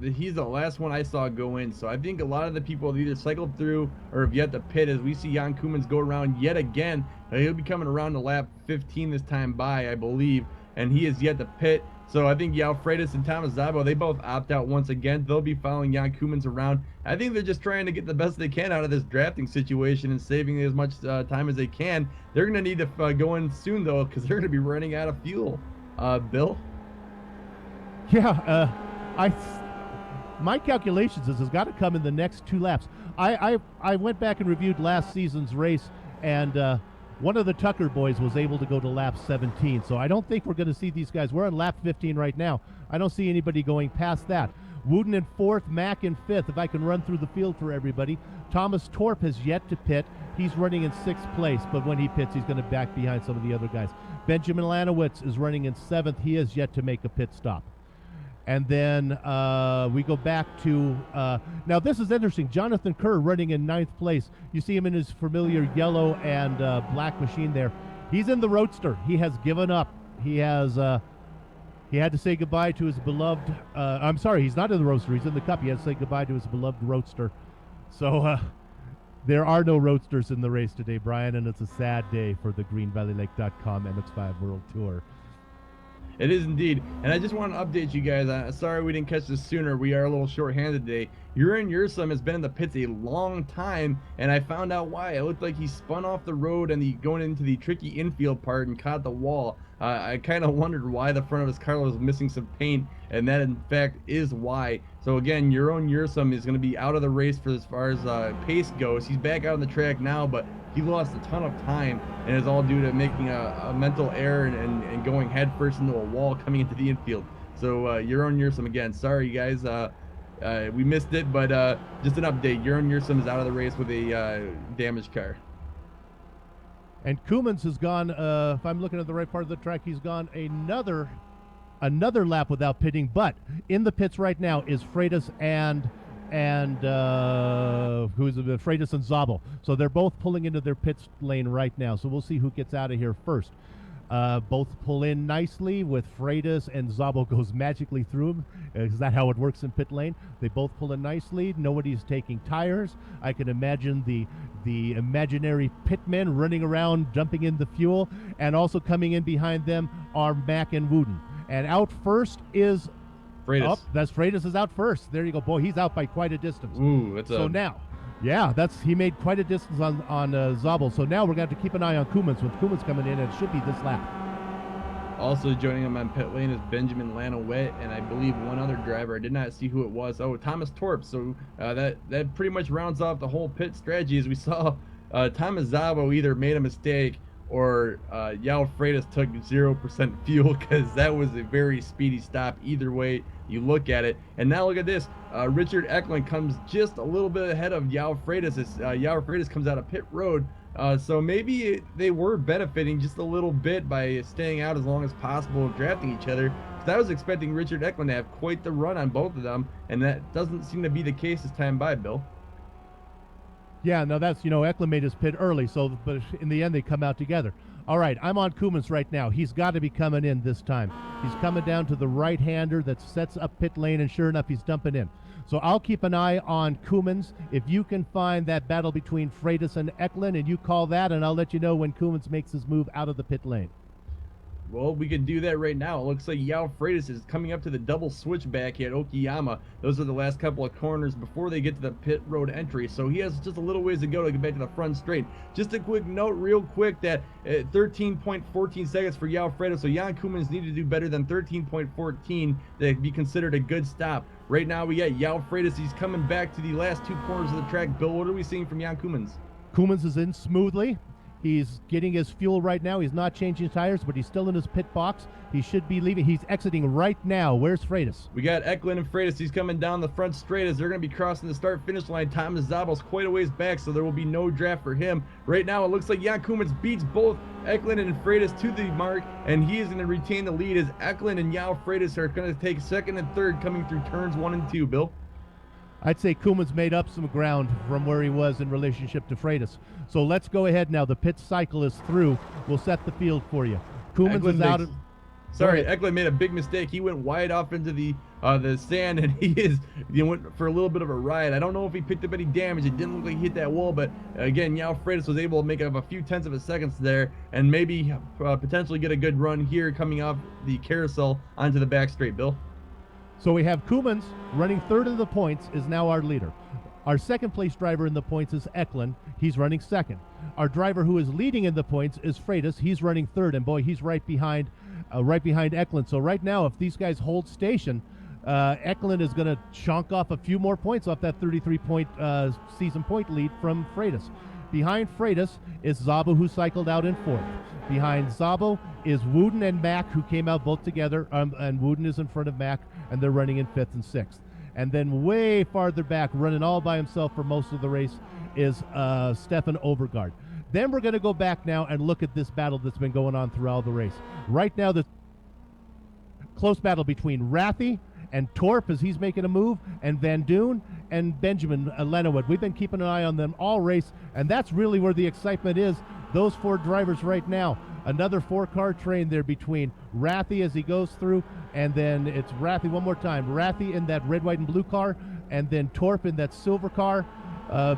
he's the last one I saw go in. So I think a lot of the people have either cycled through or have yet to pit. As we see Jan Koumans go around yet again, he'll be coming around to lap 15 this time by, I believe, and he is yet to pit. So I think Yao Freitas and Thomas Szabo, they both opt out once again. They'll be following Jan Koumans around. I think they're just trying to get the best they can out of this drafting situation and saving as much time as they can. They're going to need to go in soon, though, because they're going to be running out of fuel. Bill? Yeah, my calculations is it's got to come in the next 2 laps. I went back and reviewed last season's race, and one of the Tucker boys was able to go to lap 17, so I don't think we're going to see these guys. We're on lap 15 right now. I don't see anybody going past that. Wooden in 4th, Mack in 5th, if I can run through the field for everybody. Thomas Torp has yet to pit. He's running in 6th place, but when he pits, he's going to back behind some of the other guys. Benjamin Lanowitz is running in 7th. He has yet to make a pit stop. And then we go back to, now this is interesting, Jonathan Kerr running in 9th place. You see him in his familiar yellow and black machine there. He's in the Roadster. He has given up. He had to say goodbye to his beloved, I'm sorry, he's not in the Roadster. He's in the Cup. He had to say goodbye to his beloved Roadster. So there are no Roadsters in the race today, Brian, and it's a sad day for the GreenValleyLake.com MX5 World Tour. It is indeed, and I just want to update you guys. Sorry we didn't catch this sooner. We are a little short-handed today. Jeroen Ursum has been in the pits a long time, and I found out why. It looked like he spun off the road and going into the tricky infield part and caught the wall. I kind of wondered why the front of his car was missing some paint, and that in fact is why. So again, Jeroen Ursum is going to be out of the race for as far as pace goes. He's back out on the track now, but he lost a ton of time, and it's all due to making a mental error and going headfirst into a wall coming into the infield. So Jeroen Ursum again. Sorry guys, we missed it, but just an update. Jeroen Ursum is out of the race with a damaged car. And Koumans has gone, if I'm looking at the right part of the track, he's gone another lap without pitting. But in the pits right now is Freitas and Freitas and Szabo. So they're both pulling into their pit lane right now. So we'll see who gets out of here first. Both pull in nicely with Freitas, and Szabo goes magically through them. Is that how it works in pit lane? They both pull in nicely. Nobody's taking tires. I can imagine the imaginary pitmen running around, dumping in the fuel, and also coming in behind them are Mack and Wooden. And out first is Freitas. Oh, that's Freitas is out first. There you go. Boy, he's out by quite a distance. Ooh, that's so now. Yeah, he made quite a distance on Szabo. So now we're going to have to keep an eye on Koumans. With Koumans coming in, it should be this lap. Also joining him on pit lane is Benjamin Lanowet, and I believe one other driver. I did not see who it was. Oh, Thomas Torp. So that pretty much rounds off the whole pit strategy. As we saw, Thomas Zabo either made a mistake or Yao Freitas took 0% fuel, because that was a very speedy stop either way you look at it. And now look at this. Richard Eklund comes just a little bit ahead of Yao Freitas as Yao Freitas comes out of pit road. So maybe they were benefiting just a little bit by staying out as long as possible and drafting each other. Because I was expecting Richard Eklund to have quite the run on both of them, and that doesn't seem to be the case this time by, Bill. Yeah, no, that's, Eklund made his pit early, but in the end they come out together. All right, I'm on Koumans right now. He's got to be coming in this time. He's coming down to the right-hander that sets up pit lane, and sure enough, he's dumping in. So I'll keep an eye on Koumans. If you can find that battle between Freitas and Eklund, and you call that, and I'll let you know when Koumans makes his move out of the pit lane. Well, we can do that right now. It looks like Yao Freitas is coming up to the double switchback here at Okayama. Those are the last couple of corners before they get to the pit road entry. So he has just a little ways to go to get back to the front straight. Just a quick note real quick that 13.14 seconds for Yao Freitas. So Jan Koumans need to do better than 13.14 to be considered a good stop. Right now we got Yao Freitas. He's coming back to the last two corners of the track. Bill, what are we seeing from Jan Koumans? Koumans is in smoothly. He's getting his fuel right now. He's not changing tires, but he's still in his pit box. He should be leaving. He's exiting right now. Where's Freitas? We got Eklund and Freitas. He's coming down the front straight as they're going to be crossing the start-finish line. Thomas Zabo's quite a ways back, so there will be no draft for him. Right now, it looks like Jan Koumans beats both Eklund and Freitas to the mark, and he is going to retain the lead as Eklund and Yao Freitas are going to take second and third coming through turns 1 and 2, Bill. I'd say Koumans made up some ground from where he was in relationship to Freitas. So let's go ahead now. The pit cycle is through. We'll set the field for you. Koumans is out. Eklund made a big mistake. He went wide off into the sand, and he went for a little bit of a ride. I don't know if he picked up any damage. It didn't look like he hit that wall, but again, Yao Freitas was able to make up a few tenths of a seconds there, and maybe potentially get a good run here coming off the carousel onto the back straight, Bill. So we have Koumans running third in the points, is now our leader. Our second place driver in the points is Eklund. He's running second. Our driver who is leading in the points is Freitas. He's running third, and boy, he's right behind Eklund. So right now, if these guys hold station, Eklund is going to chunk off a few more points off that 33-point season point lead from Freitas. Behind Freitas is Zabo, who cycled out in fourth. Behind Zabo is Wooden and Mack, who came out both together, and Wooden is in front of Mack, and they're running in fifth and sixth. And then way farther back, running all by himself for most of the race, is Stefan Overgaard. Then we're going to go back now and look at this battle that's been going on throughout the race. Right now, the close battle between Rathy and Torp as he's making a move, and Van Doon and Benjamin Lenowit. We've been keeping an eye on them all race, and that's really where the excitement is. Those four drivers right now. Another four-car train there between Rathy as he goes through, and then it's Rathy one more time. Rathy in that red, white, and blue car, and then Torp in that silver car. Then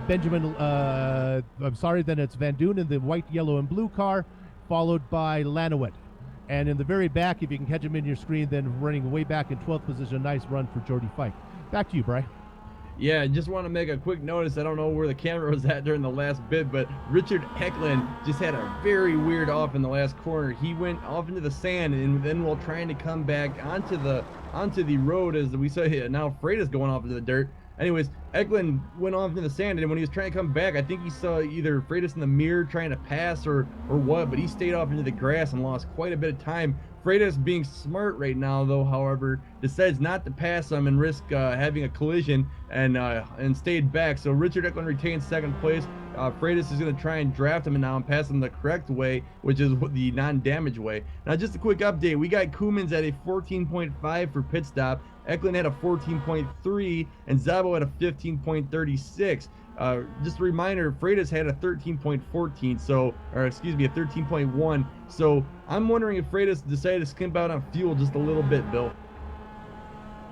it's Van Doon in the white, yellow, and blue car, followed by Lanowit. And in the very back, if you can catch him in your screen, then running way back in 12th position, a nice run for Jordy Fike. Back to you, Bri. Yeah, just want to make a quick notice. I don't know where the camera was at during the last bit, but Richard Eklund just had a very weird off in the last corner. He went off into the sand, and then while trying to come back onto the road, as we saw now Freitas going off into the dirt. Anyways, Eklund went off into the sand, and when he was trying to come back, I think he saw either Freitas in the mirror trying to pass or what, but he stayed off into the grass and lost quite a bit of time. Freitas, being smart right now, though, however, decides not to pass him and risk having a collision and stayed back. So Richard Eklund retains second place. Freitas is going to try and draft him now and pass him the correct way, which is the non-damage way. Now, just a quick update. We got Koumans at a 14.5 for pit stop. Eklund had a 14.3, and Zabo had a 15.36. Just a reminder, Freitas had a 13.14, so, or excuse me, a 13.1. So I'm wondering if Freitas decided to skimp out on fuel just a little bit, Bill.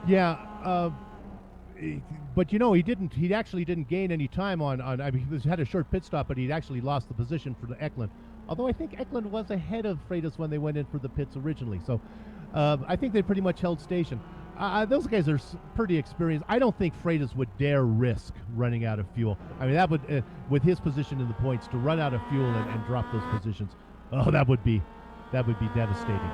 Yeah, but he didn't. He actually didn't gain any time on. I mean, he had a short pit stop, but he'd actually lost the position for the Eklund. Although I think Eklund was ahead of Freitas when they went in for the pits originally. So I think they pretty much held station. Those guys are pretty experienced. I don't think Freitas would dare risk running out of fuel. I mean, that would, with his position in the points, to run out of fuel and drop those positions. Oh, that would be devastating.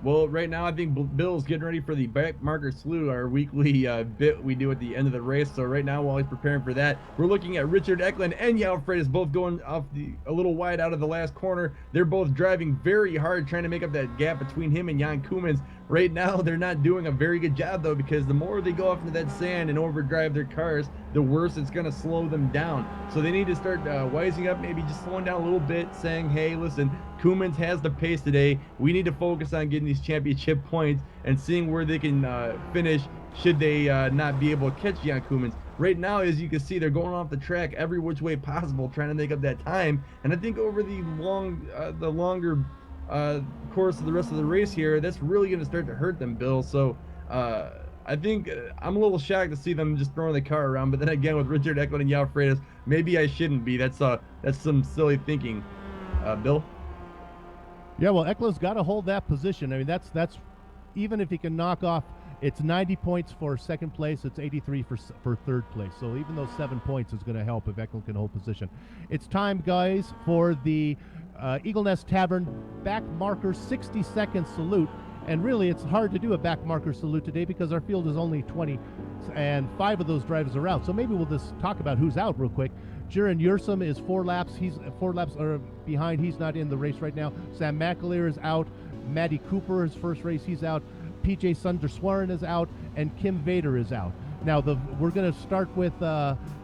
Well, right now I think Bill's getting ready for the back marker salute, our weekly bit we do at the end of the race. So right now, while he's preparing for that, we're looking at Richard Eklund and Yao Freitas both going off a little wide out of the last corner. They're both driving very hard, trying to make up that gap between him and Jan Koemans. Right now, they're not doing a very good job though, because the more they go off into that sand and overdrive their cars, the worse it's going to slow them down. So they need to start wising up, maybe just slowing down a little bit, saying, hey, listen, Koemans has the pace today. We need to focus on getting these championship points and seeing where they can finish should they not be able to catch Jan Koemans. Right now, as you can see, they're going off the track every which way possible, trying to make up that time. And I think over the longer course of the rest of the race here, that's really going to start to hurt them, Bill. So I think I'm a little shocked to see them just throwing the car around. But then again, with Richard Eklund and Yao Freitas, maybe I shouldn't be. That's some silly thinking, Bill. Yeah, well, Eklund's got to hold that position. I mean, that's even if he can knock off, it's 90 points for second place. It's 83 for third place. So even those 7 points is going to help if Eklund can hold position. It's time, guys, for the Eagle Nest Tavern back marker 60-second salute. And really, it's hard to do a back marker salute today because our field is only 20, and 5 of those drivers are out. So maybe we'll just talk about who's out real quick. Jiren Yursum is 4 laps. He's 4 laps behind. He's not in the race right now. Sam McAleer is out. Matty Cooper, his first race, he's out. PJ Sunderswaran is out, and Kim Vader is out. Now, we're going to start with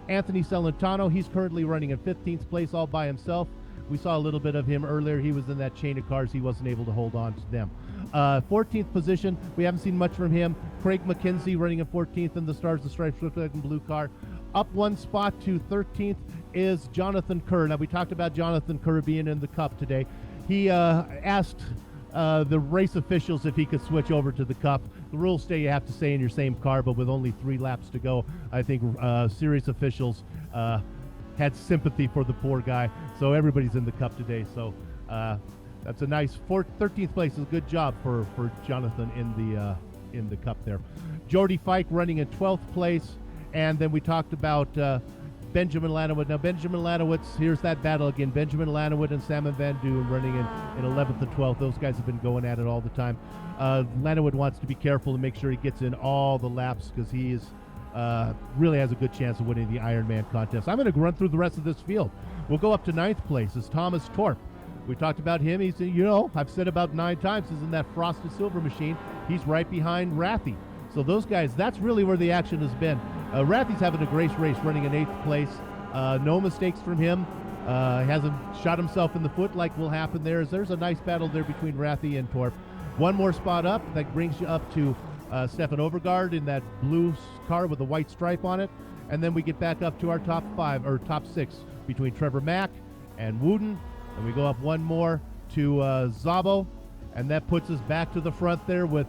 Anthony Celentano. He's currently running in 15th place all by himself. We saw a little bit of him earlier. He was in that chain of cars. He wasn't able to hold on to them. 14th position, we haven't seen much from him. Craig McKenzie running in 14th in the Stars, the Stripes, Red and Blue car. Up 1 spot to 13th is Jonathan Kerr. Now, we talked about Jonathan Kerr being in the Cup today. He asked the race officials if he could switch over to the Cup. The rules say you have to stay in your same car, but with only 3 laps to go, I think series officials had sympathy for the poor guy. So everybody's in the Cup today. So that's a nice 13th place is a good job for Jonathan in the Cup there. Jordy Fike running in 12th place. And then we talked about Benjamin Lanowitz. Now, Benjamin Lanowitz, here's that battle again. Benjamin Lanowitz and Salmon Van Doon running in 11th and 12th. Those guys have been going at it all the time. Lanowitz wants to be careful to make sure he gets in all the laps because he is really has a good chance of winning the Ironman contest. I'm going to run through the rest of this field. We'll go up to 9th place is Thomas Torp. We talked about him. He's, I've said about 9 times, he's in that Frosted Silver machine. He's right behind Rathy. So those guys, that's really where the action has been. Rathy's having a great race, running in 8th place. No mistakes from him. Hasn't shot himself in the foot like will happen there. There's a nice battle there between Rathy and Torp. One more spot up. That brings you up to Stefan Overgaard in that blue car with a white stripe on it. And then we get back up to our top 6 between Trevor Mack and Wooden. And we go up one more to Szabo. And that puts us back to the front there with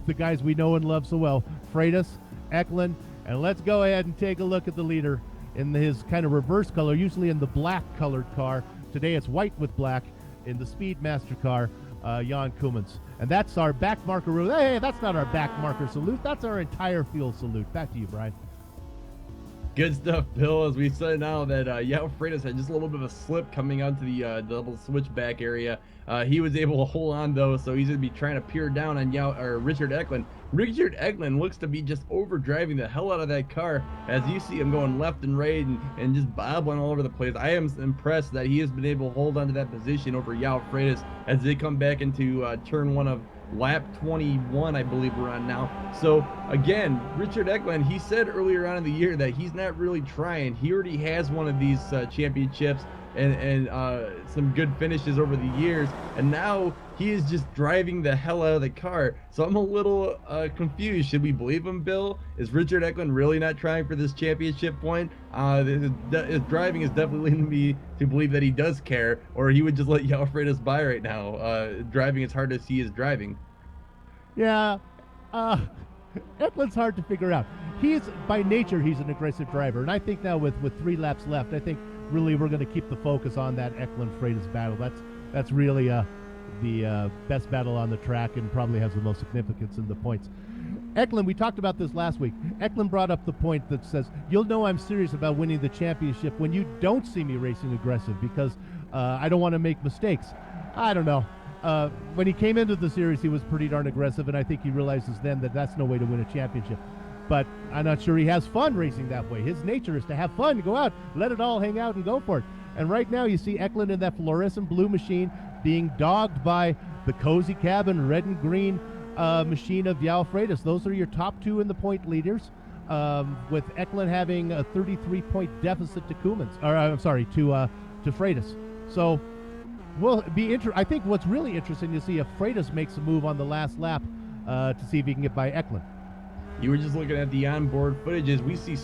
the guys we know and love so well, Freitas, Eklund. And let's go ahead and take a look at the leader in his kind of reverse color, usually in the black colored car. Today it's white with black in the Speedmaster car, Jan Koemans. And that's our back marker. Hey, that's not our back marker salute. That's our entire field salute. Back to you, Brian. Good stuff, Bill. As we said now that Yao Freitas had just a little bit of a slip coming onto the double switchback area. He was able to hold on though, so he's going to be trying to peer down on Richard Eklund. Richard Eklund looks to be just overdriving the hell out of that car as you see him going left and right and just bobbling all over the place. I am impressed that he has been able to hold on to that position over Yao Freitas as they come back into turn 1 of lap 21, I believe we're on now. So again, Richard Eklund, he said earlier on in the year that he's not really trying. He already has one of these championships and some good finishes over the years, and now he is just driving the hell out of the car. So I'm a little confused. Should we believe him, Bill? Is Richard Eklund really not trying for this championship point? His driving is definitely leading me to believe that he does care, or he would just let Yao Freitas by right now, driving as hard as he is driving. Yeah, Eklund's hard to figure out. By nature, he's an aggressive driver, and I think now with 3 laps left, I think really we're going to keep the focus on that Eklund-Freitas battle. That's really the best battle on the track and probably has the most significance in the points. Eklund, we talked about this last week. Eklund brought up the point that says, you'll know I'm serious about winning the championship when you don't see me racing aggressive because I don't want to make mistakes. I don't know. When he came into the series, he was pretty darn aggressive, and I think he realizes then that that's no way to win a championship. But I'm not sure he has fun racing that way. His nature is to have fun, go out, let it all hang out and go for it. And right now you see Eklund in that fluorescent blue machine being dogged by the cozy cabin red and green machine of Yao Freitas. Those are your top two in the point leaders, with Eklund having a 33-point deficit to to Freitas. So will be I think what's really interesting to see if Freitas makes a move on the last lap to see if he can get by Eklund. You were just looking at the onboard footages. We see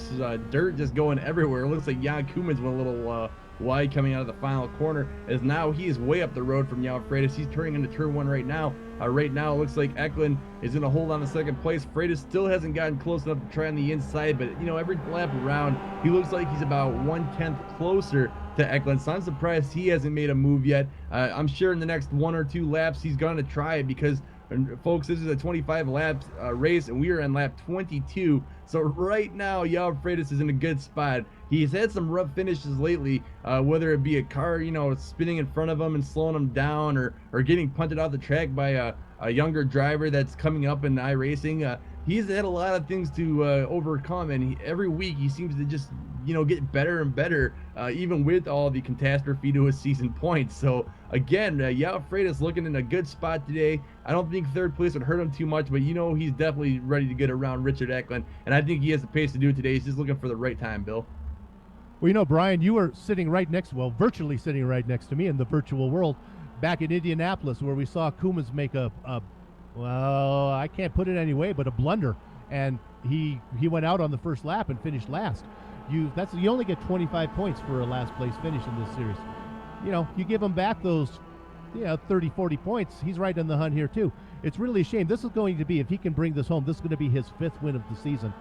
dirt just going everywhere. It looks like Jan Koemans went a little wide coming out of the final corner, as now he is way up the road from Jan Freitas. He's turning into turn one right now. Right now it looks like Eklund is going to hold on to second place. Freitas still hasn't gotten close enough to try on the inside, but every lap around he looks like he's about 1/10 closer to Eklund, so I'm surprised he hasn't made a move yet. I'm sure in the next 1 or 2 laps he's going to try it, because folks, this is a 25 laps race, and we are on lap 22. So right now, Jan Freitas is in a good spot. He's had some rough finishes lately, whether it be a car, spinning in front of him and slowing him down, or getting punted off the track by a younger driver that's coming up in iRacing. He's had a lot of things to overcome, and every week he seems to just get better and better, even with all the catastrophe to his season points. So again, Jan Freitas looking in a good spot today. I don't think third place would hurt him too much, but he's definitely ready to get around Richard Eklund, and I think he has the pace to do it today. He's just looking for the right time, Bill. Well, Brian, you were sitting virtually sitting right next to me in the virtual world back in Indianapolis, where we saw Koemans make well, I can't put it any way, but a blunder, and he went out on the first lap and finished last. You only get 25 points for a last place finish in this series. You give him back those 30, 40 points, he's right in the hunt here too. It's really a shame. This is going to be, if he can bring this home, this is going to be his 5th win of the season.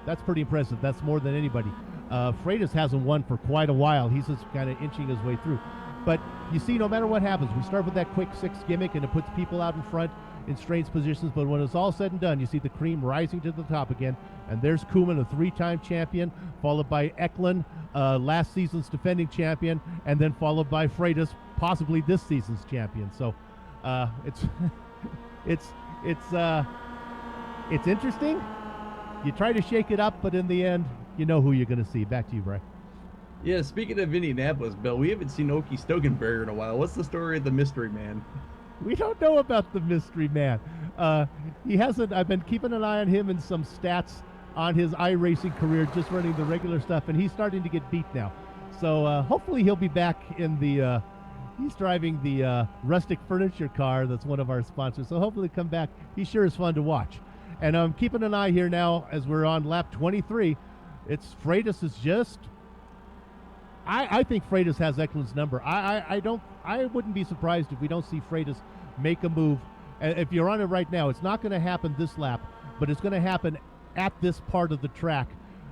That's pretty impressive. That's more than anybody. Freitas hasn't won for quite a while. He's just kind of inching his way through. But you see, no matter what happens, we start with that quick 6 gimmick, and it puts people out in front in strange positions. But when it's all said and done, you see the cream rising to the top again. And there's Koeman, a 3-time champion, followed by Eklund, last season's defending champion, and then followed by Freitas, possibly this season's champion. So it's interesting. You try to shake it up, but in the end, you know who you're going to see. Back to you, Brian. Yeah, speaking of Indianapolis, Bill, we haven't seen Oki Stogenberger in a while. What's the story of the mystery man? We don't know about the mystery man. He hasn't. I've been keeping an eye on him and some stats on his iRacing career, just running the regular stuff, and he's starting to get beat now. So hopefully he'll be back in the. He's driving the rustic furniture car that's one of our sponsors. So hopefully come back. He sure is fun to watch. And I'm keeping an eye here now as we're on lap 23. It's Freitas is just. I think Freitas has Eklund's number. I wouldn't be surprised if we don't see Freitas make a move. If you're on it right now, it's not going to happen this lap, but it's going to happen at this part of the track.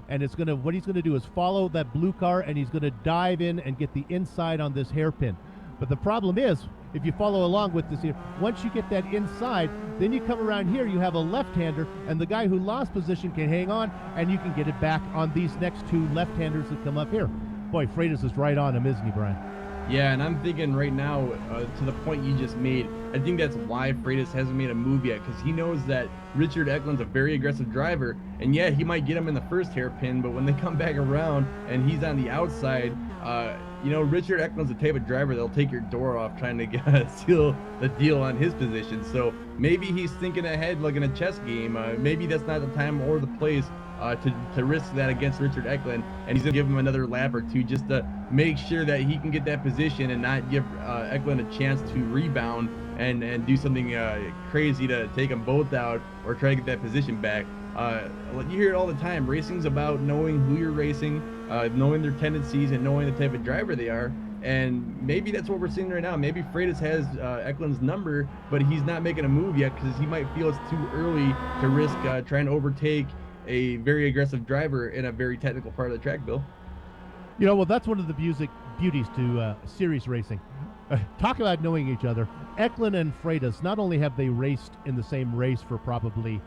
And what he's going to do is follow that blue car, and he's going to dive in and get the inside on this hairpin. But the problem is, if you follow along with this here, once you get that inside, then you come around here, you have a left-hander, and the guy who lost position can hang on, and you can get it back on these next 2 left-handers that come up here. Boy, Freitas is right on him, isn't he, Brian? Yeah, and I'm thinking right now, to the point you just made, I think that's why Freitas hasn't made a move yet, because he knows that Richard Eklund's a very aggressive driver, and yeah, he might get him in the first hairpin, but when they come back around and he's on the outside, Richard Eklund's the type of driver that'll take your door off trying to seal the deal on his position. So maybe he's thinking ahead like in a chess game. Maybe that's not the time or the place to risk that against Richard Eklund, and he's going to give him another lap or 2 just to make sure that he can get that position and not give Eklund a chance to rebound and do something crazy to take them both out or try to get that position back. You hear it all the time. Racing's about knowing who you're racing, knowing their tendencies, and knowing the type of driver they are. And maybe that's what we're seeing right now. Maybe Freitas has Eklund's number, but he's not making a move yet because he might feel it's too early to risk trying to overtake a very aggressive driver in a very technical part of the track, Bill. Well, that's one of the beauties to series racing. Talk about knowing each other. Eklund and Freitas, not only have they raced in the same race for probably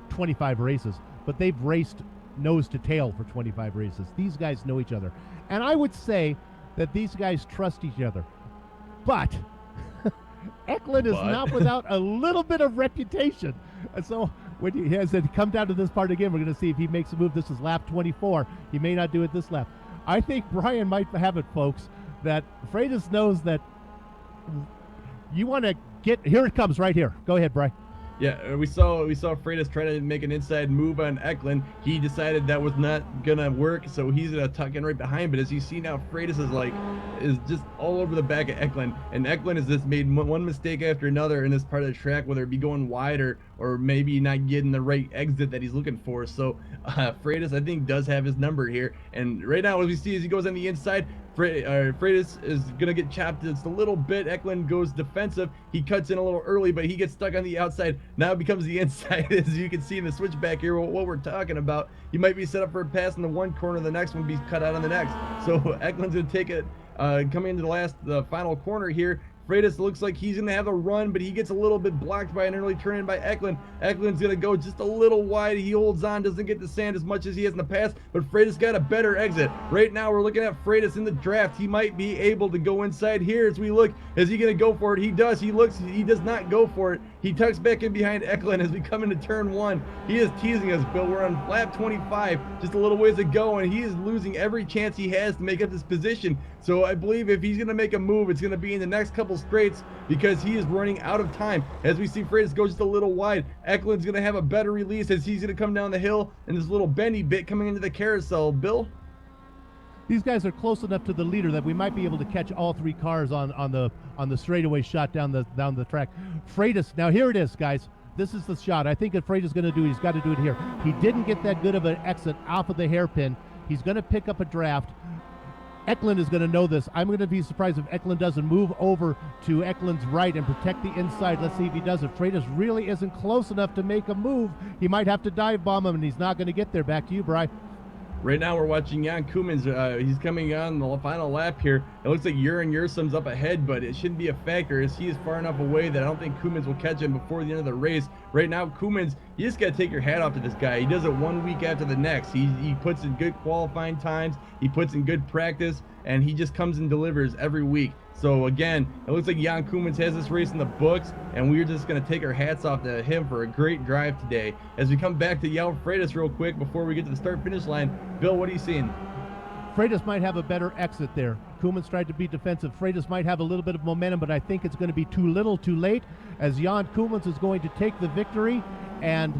25 races, but they've raced nose to tail for 25 races. These guys know each other. And I would say that these guys trust each other. But Eklund is But- not without a little bit of reputation. And so when he has to come down to this part again, we're going to see if he makes a move. This is lap 24. He may not do it this lap. I think Brian might have it, folks, that Freitas knows that you want to get, here it comes right here. Go ahead, Brian. Yeah, we saw Freitas try to make an inside move on Eklund. He decided that was not gonna work, so he's gonna tuck in right behind. But as you see now, Freitas is just all over the back of Eklund, and Eklund has just made one mistake after another in this part of the track, whether it be going wide or maybe not getting the right exit that he's looking for. So Freitas, I think, does have his number here. And right now, as we see as he goes on the inside, Freitas is going to get chopped just a little bit. Eklund goes defensive. He cuts in a little early, but he gets stuck on the outside. Now it becomes the inside, as you can see in the switchback here, what we're talking about. He might be set up for a pass in the one corner, the next one be cut out on the next. So Eklund's going to take it, coming into the final corner here. Freitas looks like he's going to have a run, but he gets a little bit blocked by an early turn in by Eklund. Eklund's going to go just a little wide. He holds on, doesn't get the sand as much as he has in the past, but Freitas got a better exit. Right now, we're looking at Freitas in the draft. He might be able to go inside here as we look. Is he going to go for it? He does. He does not go for it. He tucks back in behind Eklund as we come into turn 1. He is teasing us, Bill. We're on lap 25, just a little ways to go, and he is losing every chance he has to make up this position. So I believe if he's going to make a move, it's going to be in the next couple straights because he is running out of time. As we see Freitas go just a little wide, Eklund's going to have a better release as he's going to come down the hill in this little bendy bit coming into the carousel. Bill? These guys are close enough to the leader that we might be able to catch all three cars on the straightaway shot down the track. Freitas, now here it is, guys. This is the shot. I think if Freitas is going to do it, he's got to do it here. He didn't get that good of an exit off of the hairpin. He's going to pick up a draft. Eklund is going to know this. I'm going to be surprised if Eklund doesn't move over to Eklund's right and protect the inside. Let's see if he does it. Freitas really isn't close enough to make a move. He might have to dive bomb him, and he's not going to get there. Back to you, Bri. Right now we're watching Jan Koemans. He's coming on the final lap here. It looks like Yurin Yursum's up ahead, but it shouldn't be a factor as he is far enough away that I don't think Koemans will catch him before the end of the race. Right now, Koemans, you just got to take your hat off to this guy. He does it 1 week after the next. He puts in good qualifying times. He puts in good practice, and he just comes and delivers every week. So again, it looks like Jan Koemans has this race in the books, and we're just going to take our hats off to him for a great drive today. As we come back to Jan Freitas real quick before we get to the start-finish line, Bill, what are you seeing? Freitas might have a better exit there. Koemans tried to be defensive. Freitas might have a little bit of momentum, but I think it's going to be too little too late, as Jan Koemans is going to take the victory, and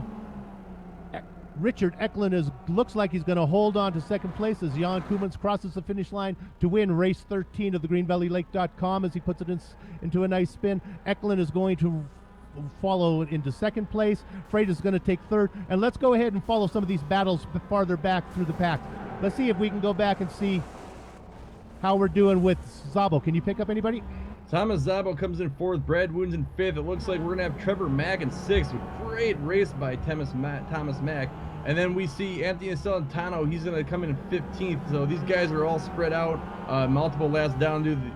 Richard Eklund looks like he's going to hold on to second place as Jan Koemans crosses the finish line to win race 13 of the GreenValleyLake.com as he puts it into a nice spin. Eklund is going to follow into second place. Freitas is going to take third. And let's go ahead and follow some of these battles farther back through the pack. Let's see if we can go back and see how we're doing with Szabo. Can you pick up anybody? Thomas Szabo comes in fourth, Brad Woons in fifth. It looks like we're going to have Trevor Mack in sixth. Great race by Thomas Mack. And then we see Anthony Celentano. He's going to come in 15th. So these guys are all spread out, multiple laps down to the...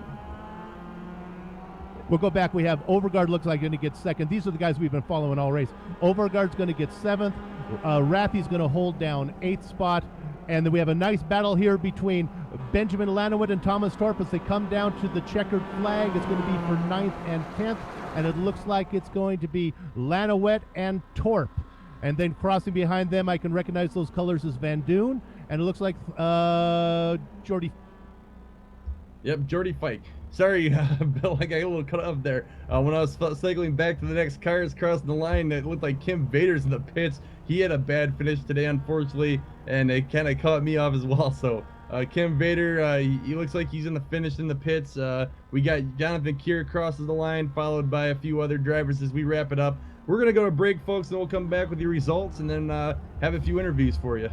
We'll go back. We have Overgaard looks like going to get second. These are the guys we've been following all race. Overgaard's going to get seventh. Raffy's going to hold down eighth spot. And then we have a nice battle here between Benjamin Lanowit and Thomas Torp as they come down to the checkered flag. It's going to be for 9th and 10th. And it looks like it's going to be Lanowit and Torp. And then crossing behind them, I can recognize those colors as Van Doon. And it looks like Jordy. Yep, Jordy Fike. Sorry, Bill, I got a little cut off there. When I was cycling back to the next cars crossing the line, it looked like Kim Vader's in the pits. He had a bad finish today, unfortunately, and it kind of caught me off as well. So Kim Vader, he looks like he's in the finish in the pits. We got Jonathan Kier crosses the line, followed by a few other drivers as we wrap it up. We're going to go to break, folks, and we'll come back with the results and then have a few interviews for you.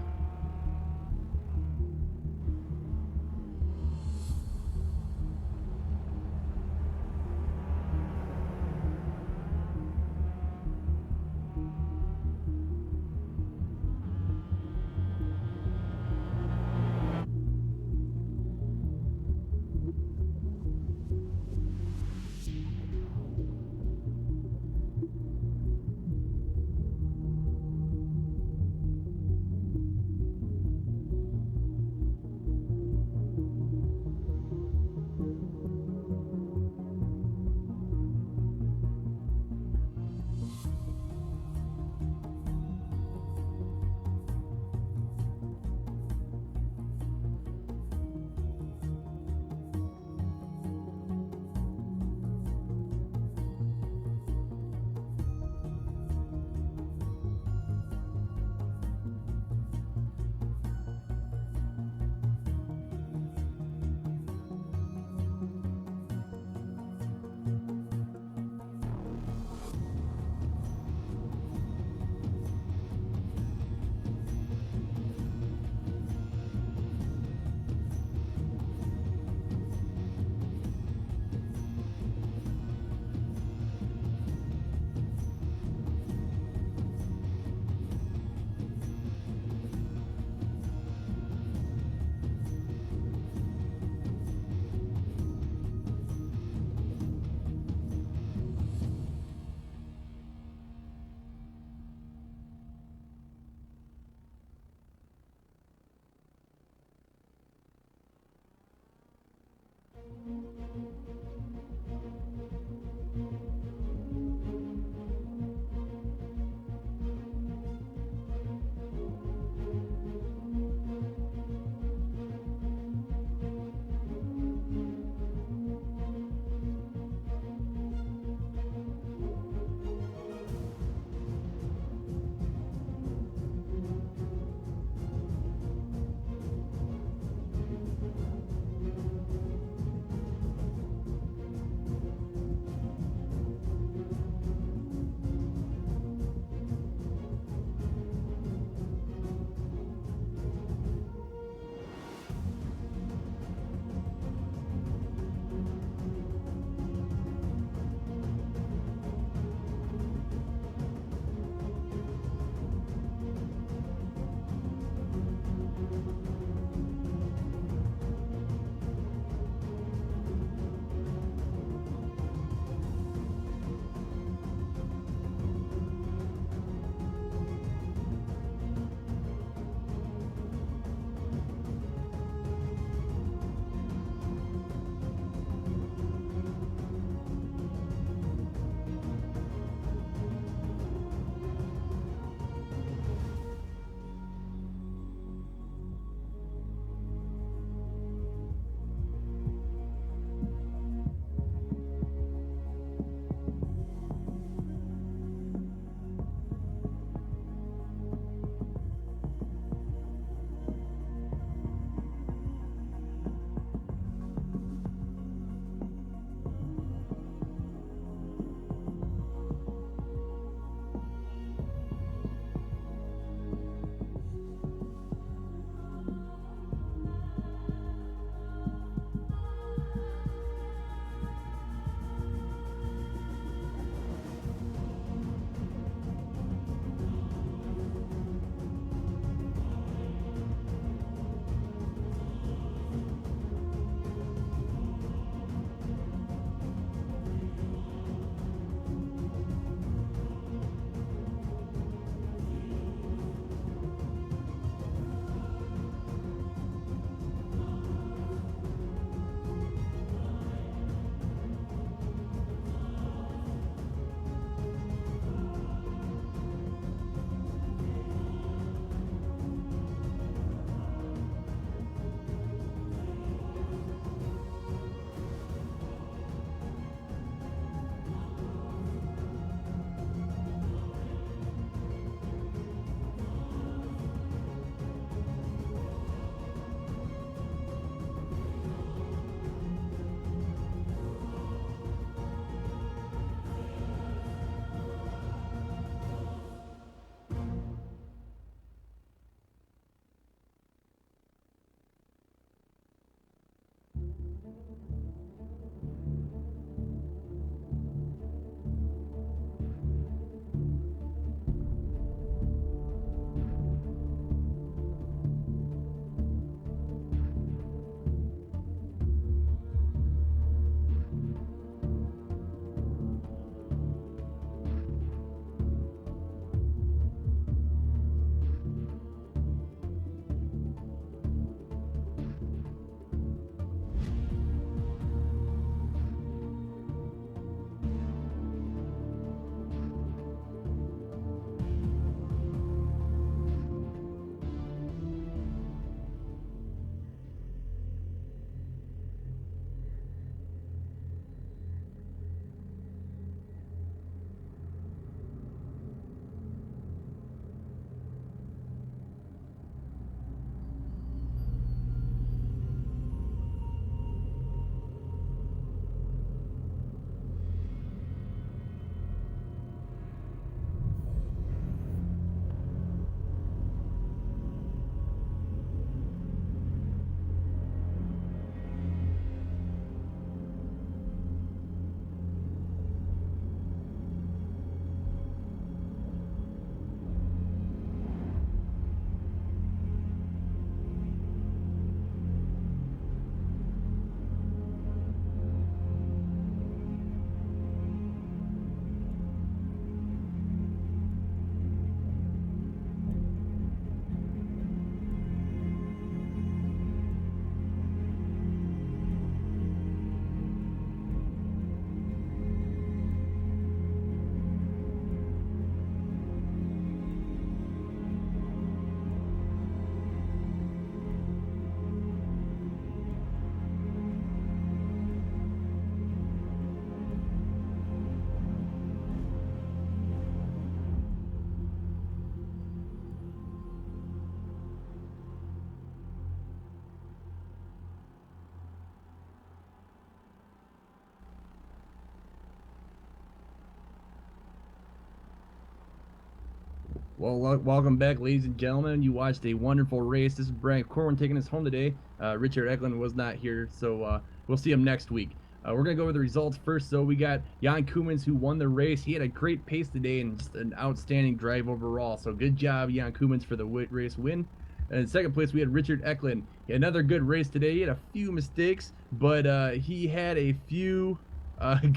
Well, welcome back, ladies and gentlemen. You watched a wonderful race. This is Brian Corwin taking us home today. Richard Eklund was not here, so we'll see him next week. We're going to go over the results first. So we got Jan Koemans, who won the race. He had a great pace today and just an outstanding drive overall. So good job, Jan Koemans, for the race win. And in second place, we had Richard Eklund. He had another good race today. He had a few mistakes, but he had a few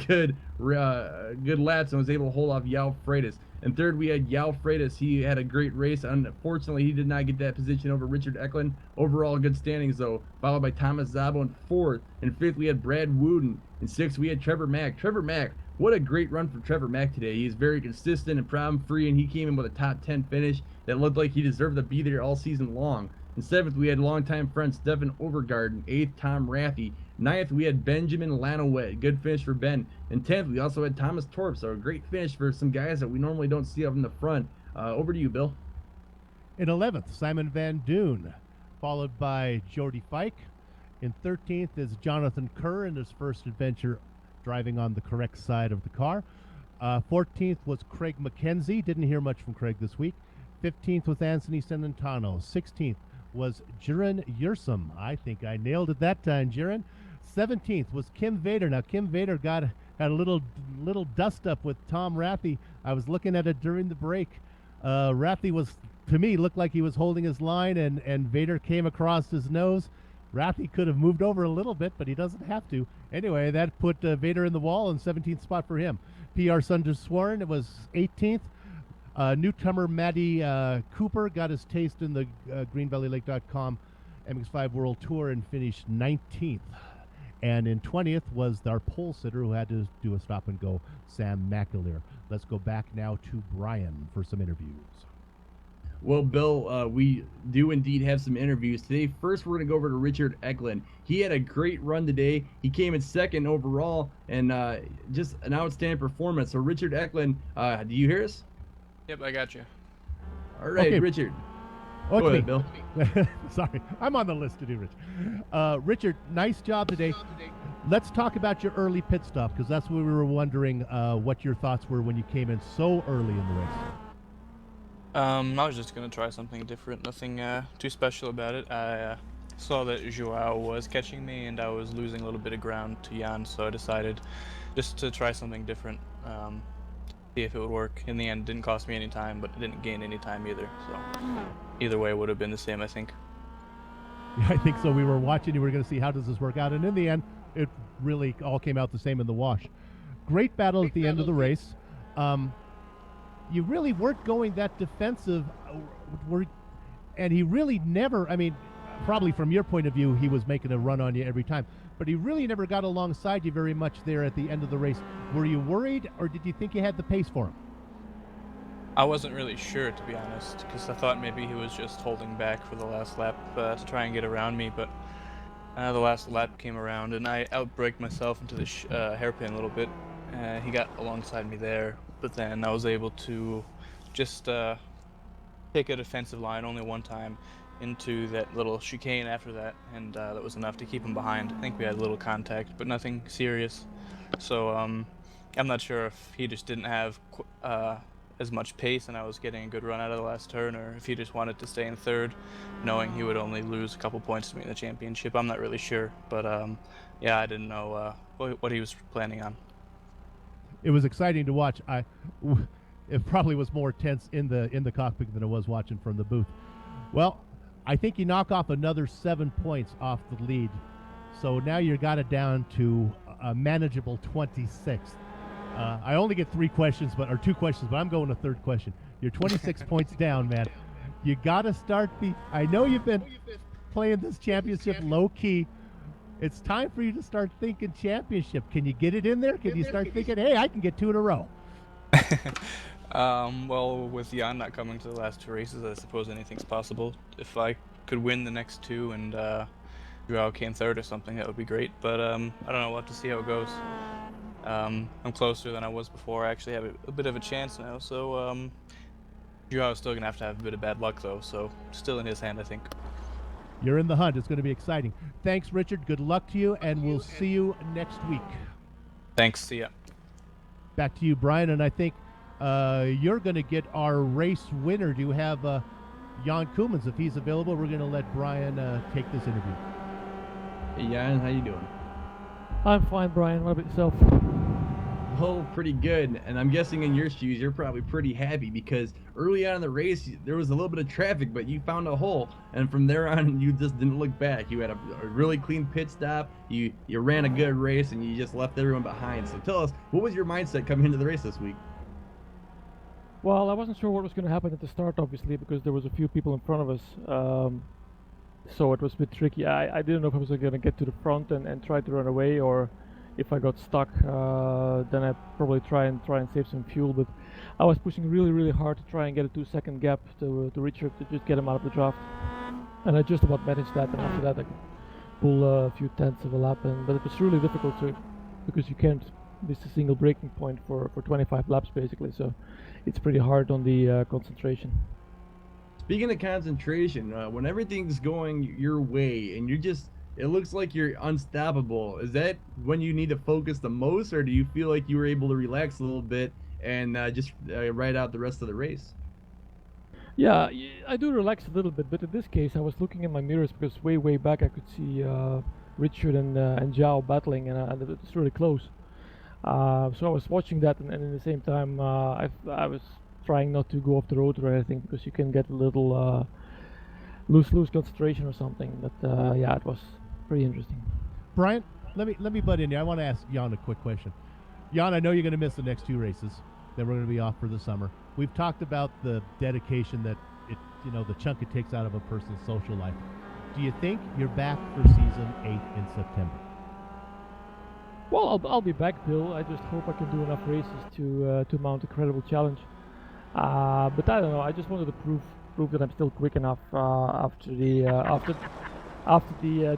good laps and was able to hold off Yao Freitas. And third, we had Yao Freitas. He had a great race. Unfortunately, he did not get that position over Richard Eklund. Overall, good standings, though, followed by Thomas Szabo in fourth. In fifth, we had Brad Wooten. In sixth, we had Trevor Mack. Trevor Mack, what a great run for Trevor Mack today. He is very consistent and problem-free, and he came in with a top 10 finish that looked like he deserved to be there all season long. In seventh, we had longtime friend Stefan Overgaard. Eighth, Tom Raffy. Ninth, we had Benjamin Lanowet. Good finish for Ben. And 10th, we also had Thomas Torp. So a great finish for some guys that we normally don't see up in the front. Over to you, Bill. In 11th, Simon Van Doon, followed by Jordy Fike. In 13th is Jonathan Kerr in his first adventure driving on the correct side of the car. 14th was Craig McKenzie. Didn't hear much from Craig this week. 15th was Anthony Celentano. 16th was Jiren Yursum. I think I nailed it that time, Jiren. 17th was Kim Vader. Now, Kim Vader had a little dust up with Tom Rathie. I was looking at it during the break. Rathie was, to me, looked like he was holding his line, and Vader came across his nose. Rathie could have moved over a little bit, but he doesn't have to. Anyway, that put Vader in the wall, and 17th spot for him. PR Sundersworn, it was 18th. Newcomer Matty Cooper got his taste in the GreenValleyLake.com MX5 World Tour and finished 19th. And in 20th was our pole sitter who had to do a stop and go, Sam McAleer. Let's go back now to Brian for some interviews. Well, Bill, we do indeed have some interviews today. First, we're going to go over to Richard Eklund. He had a great run today. He came in second overall and just an outstanding performance. So, Richard Eklund, do you hear us? Yep, I got you. All right, Okay. Richard. Okay. Go ahead, Bill. Sorry, I'm on the list to do, Rich. Richard, nice job today. Let's talk about your early pit stop, because that's what we were wondering what your thoughts were when you came in so early in the race. I was just gonna try something different. Nothing too special about it. I saw that Joao was catching me, and I was losing a little bit of ground to Jan, so I decided just to try something different. See if it would work. In the end, it didn't cost me any time, but it didn't gain any time either. So either way, it would have been the same, I think. Yeah, I think so. We were watching. You were going to see how does this work out, and in the end, it really all came out the same in the wash. Great battle at the end of the race. You really weren't going that defensive, and he really never. I mean, probably from your point of view, he was making a run on you every time, but he really never got alongside you very much there at the end of the race. Were you worried, or did you think you had the pace for him? I wasn't really sure, to be honest, because I thought maybe he was just holding back for the last lap to try and get around me, but the last lap came around, and I outbraked myself into the hairpin a little bit. He got alongside me there, but then I was able to just take a defensive line only one time into that little chicane after that, and that was enough to keep him behind. I think we had a little contact, but nothing serious. So I'm not sure if he just didn't have as much pace and I was getting a good run out of the last turn, or if he just wanted to stay in third, knowing he would only lose a couple points to me in the championship. I'm not really sure, but yeah, I didn't know what he was planning on. It was exciting to watch. It probably was more tense in the cockpit than it was watching from the booth. Well, I think you knock off another 7 points off the lead, so now you got it down to a manageable 26th. I only get 2 questions, but I'm going to third question. You're 26 points down, man. You got to start I know you've been playing this championship low key. It's time for you to start thinking championship. Can you get it in there? Can you start thinking, hey, I can get 2 in a row? Well, with Jan not coming to the last 2 races, I suppose anything's possible. If I could win the next 2 and Joao came third or something, that would be great. But I don't know. We'll have to see how it goes. I'm closer than I was before. I actually have a bit of a chance now. So Joao's still going to have a bit of bad luck, though. So still in his hand, I think. You're in the hunt. It's going to be exciting. Thanks, Richard. Good luck to you, and we'll see you next week. Thanks. See ya. Back to you, Brian. And I think you're going to get our race winner. Do you have Jan Koemans? If he's available, we're going to let Brian take this interview. Hey, Jan, how you doing? I'm fine, Brian. What about yourself? Oh, pretty good. And I'm guessing in your shoes, you're probably pretty happy because early on in the race, there was a little bit of traffic, but you found a hole. And from there on, you just didn't look back. You had a really clean pit stop. You ran a good race, and you just left everyone behind. So tell us, what was your mindset coming into the race this week? Well, I wasn't sure what was going to happen at the start, obviously, because there was a few people in front of us. So it was a bit tricky. I didn't know if I was going to get to the front and try to run away, or if I got stuck, then I'd probably try and save some fuel. But I was pushing really, really hard to try and get a 2-second gap to Richard to just get him out of the draft. And I just about managed that. And after that, I could pull a few tenths of a lap. But it was really difficult because you can't miss a single braking point for 25 laps basically. So it's pretty hard on the concentration. Speaking of concentration, when everything's going your way and it looks like you're unstoppable, is that when you need to focus the most, or do you feel like you were able to relax a little bit and just ride out the rest of the race? Yeah, I do relax a little bit, but in this case I was looking in my mirrors because way back I could see Richard and Zhao battling, and it was really close. So I was watching that, and at the same time I was trying not to go off the road or anything, because you can get a little lose concentration or something. But yeah, it was pretty interesting. Brian, let me butt in here. I want to ask Jan a quick question. Jan, I know you're going to miss the next 2 races. Then we're going to be off for the summer. We've talked about the dedication that the chunk it takes out of a person's social life. Do you think you're back for season 8 in September? Well, I'll be back, Bill. I just hope I can do enough races to mount a credible challenge. But I don't know. I just wanted to prove that I'm still quick enough after the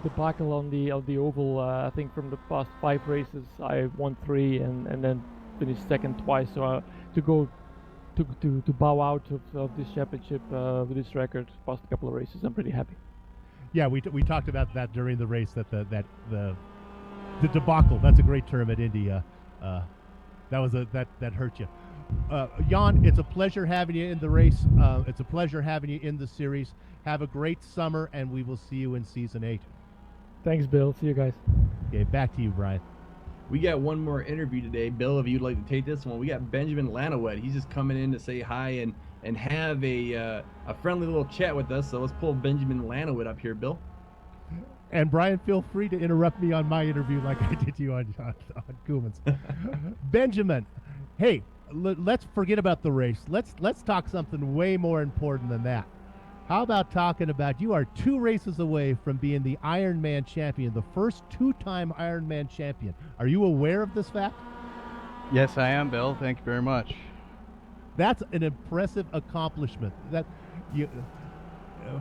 debacle on the oval. I think from the past 5 races, I won 3 and then finished second twice. So to bow out of this championship with this record past a couple of races, I'm pretty happy. Yeah, we talked about that during the race, that the debacle. That's a great term at Indy. That hurt you. Jan, it's a pleasure having you in the race. It's a pleasure having you in the series. Have a great summer, and we will see you in season 8. Thanks, Bill. See you guys. Okay, back to you, Brian. We got one more interview today. Bill, if you'd like to take this one, we got Benjamin Lanowet. He's just coming in to say hi and have a friendly little chat with us. So let's pull Benjamin Lanowet up here, Bill. And Brian, feel free to interrupt me on my interview like I did to you on Koemans. Benjamin, hey, let's forget about the race. Let's talk something way more important than that. How about talking about, you are 2 races away from being the Ironman champion, the first 2-time Ironman champion. Are you aware of this fact? Yes, I am, Bill. Thank you very much. That's an impressive accomplishment.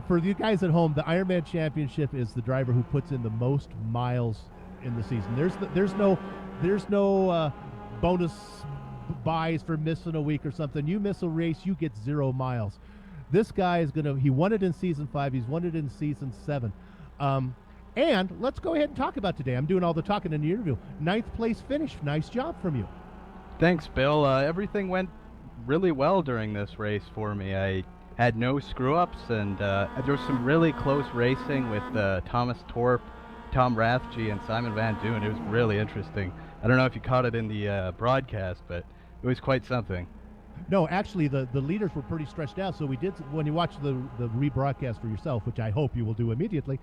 For you guys at home, the Ironman Championship is the driver who puts in the most miles in the season. There's no bonus buys for missing a week or something. You miss a race, you get 0 miles. This guy he won it in season 5. He's won it in season 7. And let's go ahead and talk about today. I'm doing all the talking in the interview. 9th place finish. Nice job from you. Thanks, Bill. Everything went really well during this race for me. I had no screw-ups, and there was some really close racing with Thomas Torp, Tom Rathje, and Simon Van Doon. It was really interesting. I don't know if you caught it in the broadcast, but it was quite something. No, actually, the leaders were pretty stretched out, so we did, when you watch the rebroadcast for yourself, which I hope you will do immediately,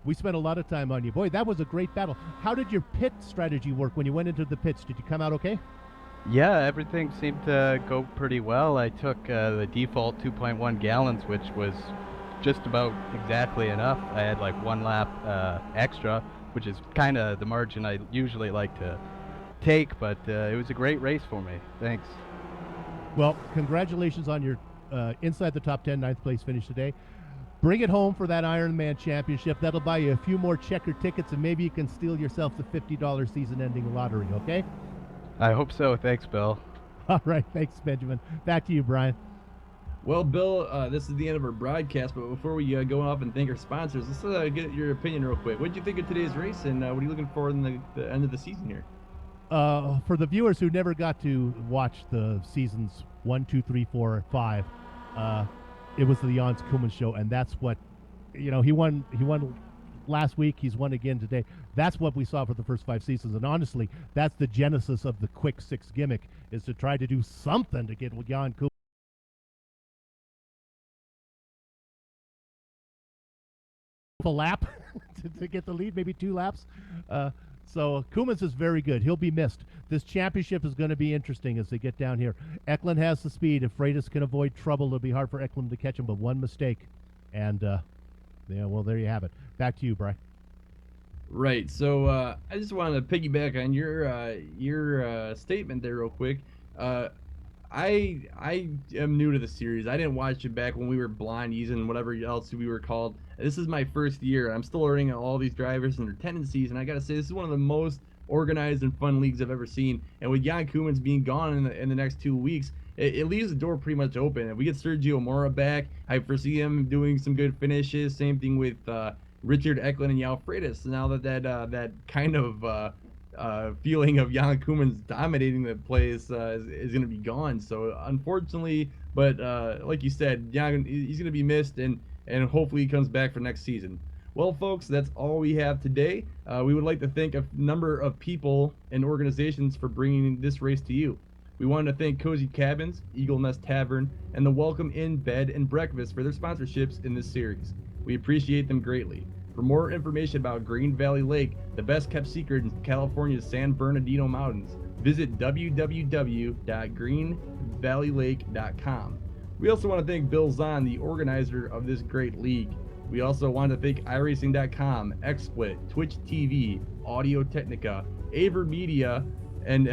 we spent a lot of time on you. Boy, that was a great battle. How did your pit strategy work when you went into the pits? Did you come out okay? Yeah, everything seemed to go pretty well. I took the default 2.1 gallons, which was just about exactly enough. I had like 1 lap extra, which is kind of the margin I usually like to take, but it was a great race for me. Thanks. Well, congratulations on your inside the top 10 9th place finish today. Bring it home for that Ironman championship. That'll buy you a few more checker tickets, and maybe you can steal yourself the $50 season-ending lottery, okay? I hope so. Thanks, Bill. All right. Thanks, Benjamin. Back to you, Brian. Well, Bill, this is the end of our broadcast, but before we go off and thank our sponsors, let's get your opinion real quick. What did you think of today's race, and what are you looking for in the end of the season here? for the viewers who never got to watch the seasons 1, 2, 3, 4, 5, it was the Jans Koeman show, and that's what, he won last week, he's won again today. That's what we saw for the first 5 seasons, and honestly, that's the genesis of the Quick 6 gimmick, is to try to do something to get Jan Koeman a lap to get the lead, maybe 2 laps. So Koemans is very good. He'll be missed. This championship is going to be interesting as they get down here. Eklund has the speed. If Freitas can avoid trouble, it'll be hard for Eklund to catch him, but one mistake. And, well, there you have it. Back to you, Bri. Right. So I just wanted to piggyback on your statement there real quick. I am new to the series. I didn't watch it back when we were blondies and whatever else we were called. This is my first year. I'm still learning all these drivers and their tendencies, and I gotta say, this is one of the most organized and fun leagues I've ever seen. And with Jan Koemans being gone in the next 2 weeks, it leaves the door pretty much open. If we get Sergio Mora back, I foresee him doing some good finishes. Same thing with Richard Eklund and Yao Freitas. Now that kind of feeling of Jan Koemans dominating the place is going to be gone. So unfortunately, but like you said, Jan, he's going to be missed, and hopefully he comes back for next season. Well, folks, that's all we have today. We would like to thank a number of people and organizations for bringing this race to you. We wanted to thank Cozy Cabins, Eagle Nest Tavern, and the Welcome Inn Bed and Breakfast for their sponsorships in this series. We appreciate them greatly. For more information about Green Valley Lake, the best kept secret in California's San Bernardino Mountains, visit www.greenvalleylake.com. We also want to thank Bill Zahn, the organizer of this great league. We also want to thank iRacing.com, XSplit, Twitch TV, Audio Technica, Aver Media, and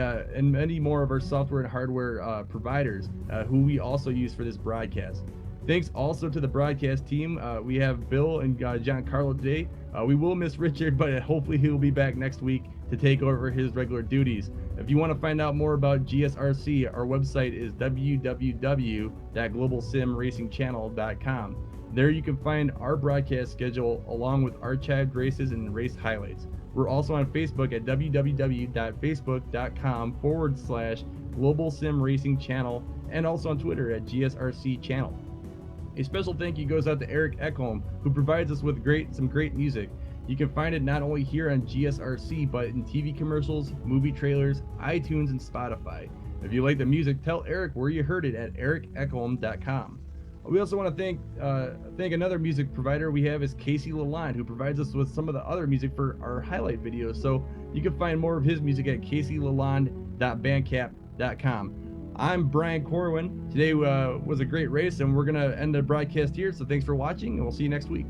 many more of our software and hardware providers who we also use for this broadcast. Thanks also to the broadcast team. We have Bill and Giancarlo today. We will miss Richard, but hopefully he'll be back next week to take over his regular duties. If you want to find out more about GSRC, our website is www.globalsimracingchannel.com. There you can find our broadcast schedule along with archived races and race highlights. We're also on Facebook at www.facebook.com/Global Sim Racing Channel, and also on Twitter at GSRC Channel. A special thank you goes out to Eric Ekholm, who provides us with some great music. You can find it not only here on GSRC, but in TV commercials, movie trailers, iTunes, and Spotify. If you like the music, tell Eric where you heard it at ericekholm.com. We also want to thank another music provider we have is Casey Lalonde, who provides us with some of the other music for our highlight videos. So you can find more of his music at caseylalonde.bandcamp.com. I'm Brian Corwin. Today was a great race, and we're going to end the broadcast here. So thanks for watching, and we'll see you next week.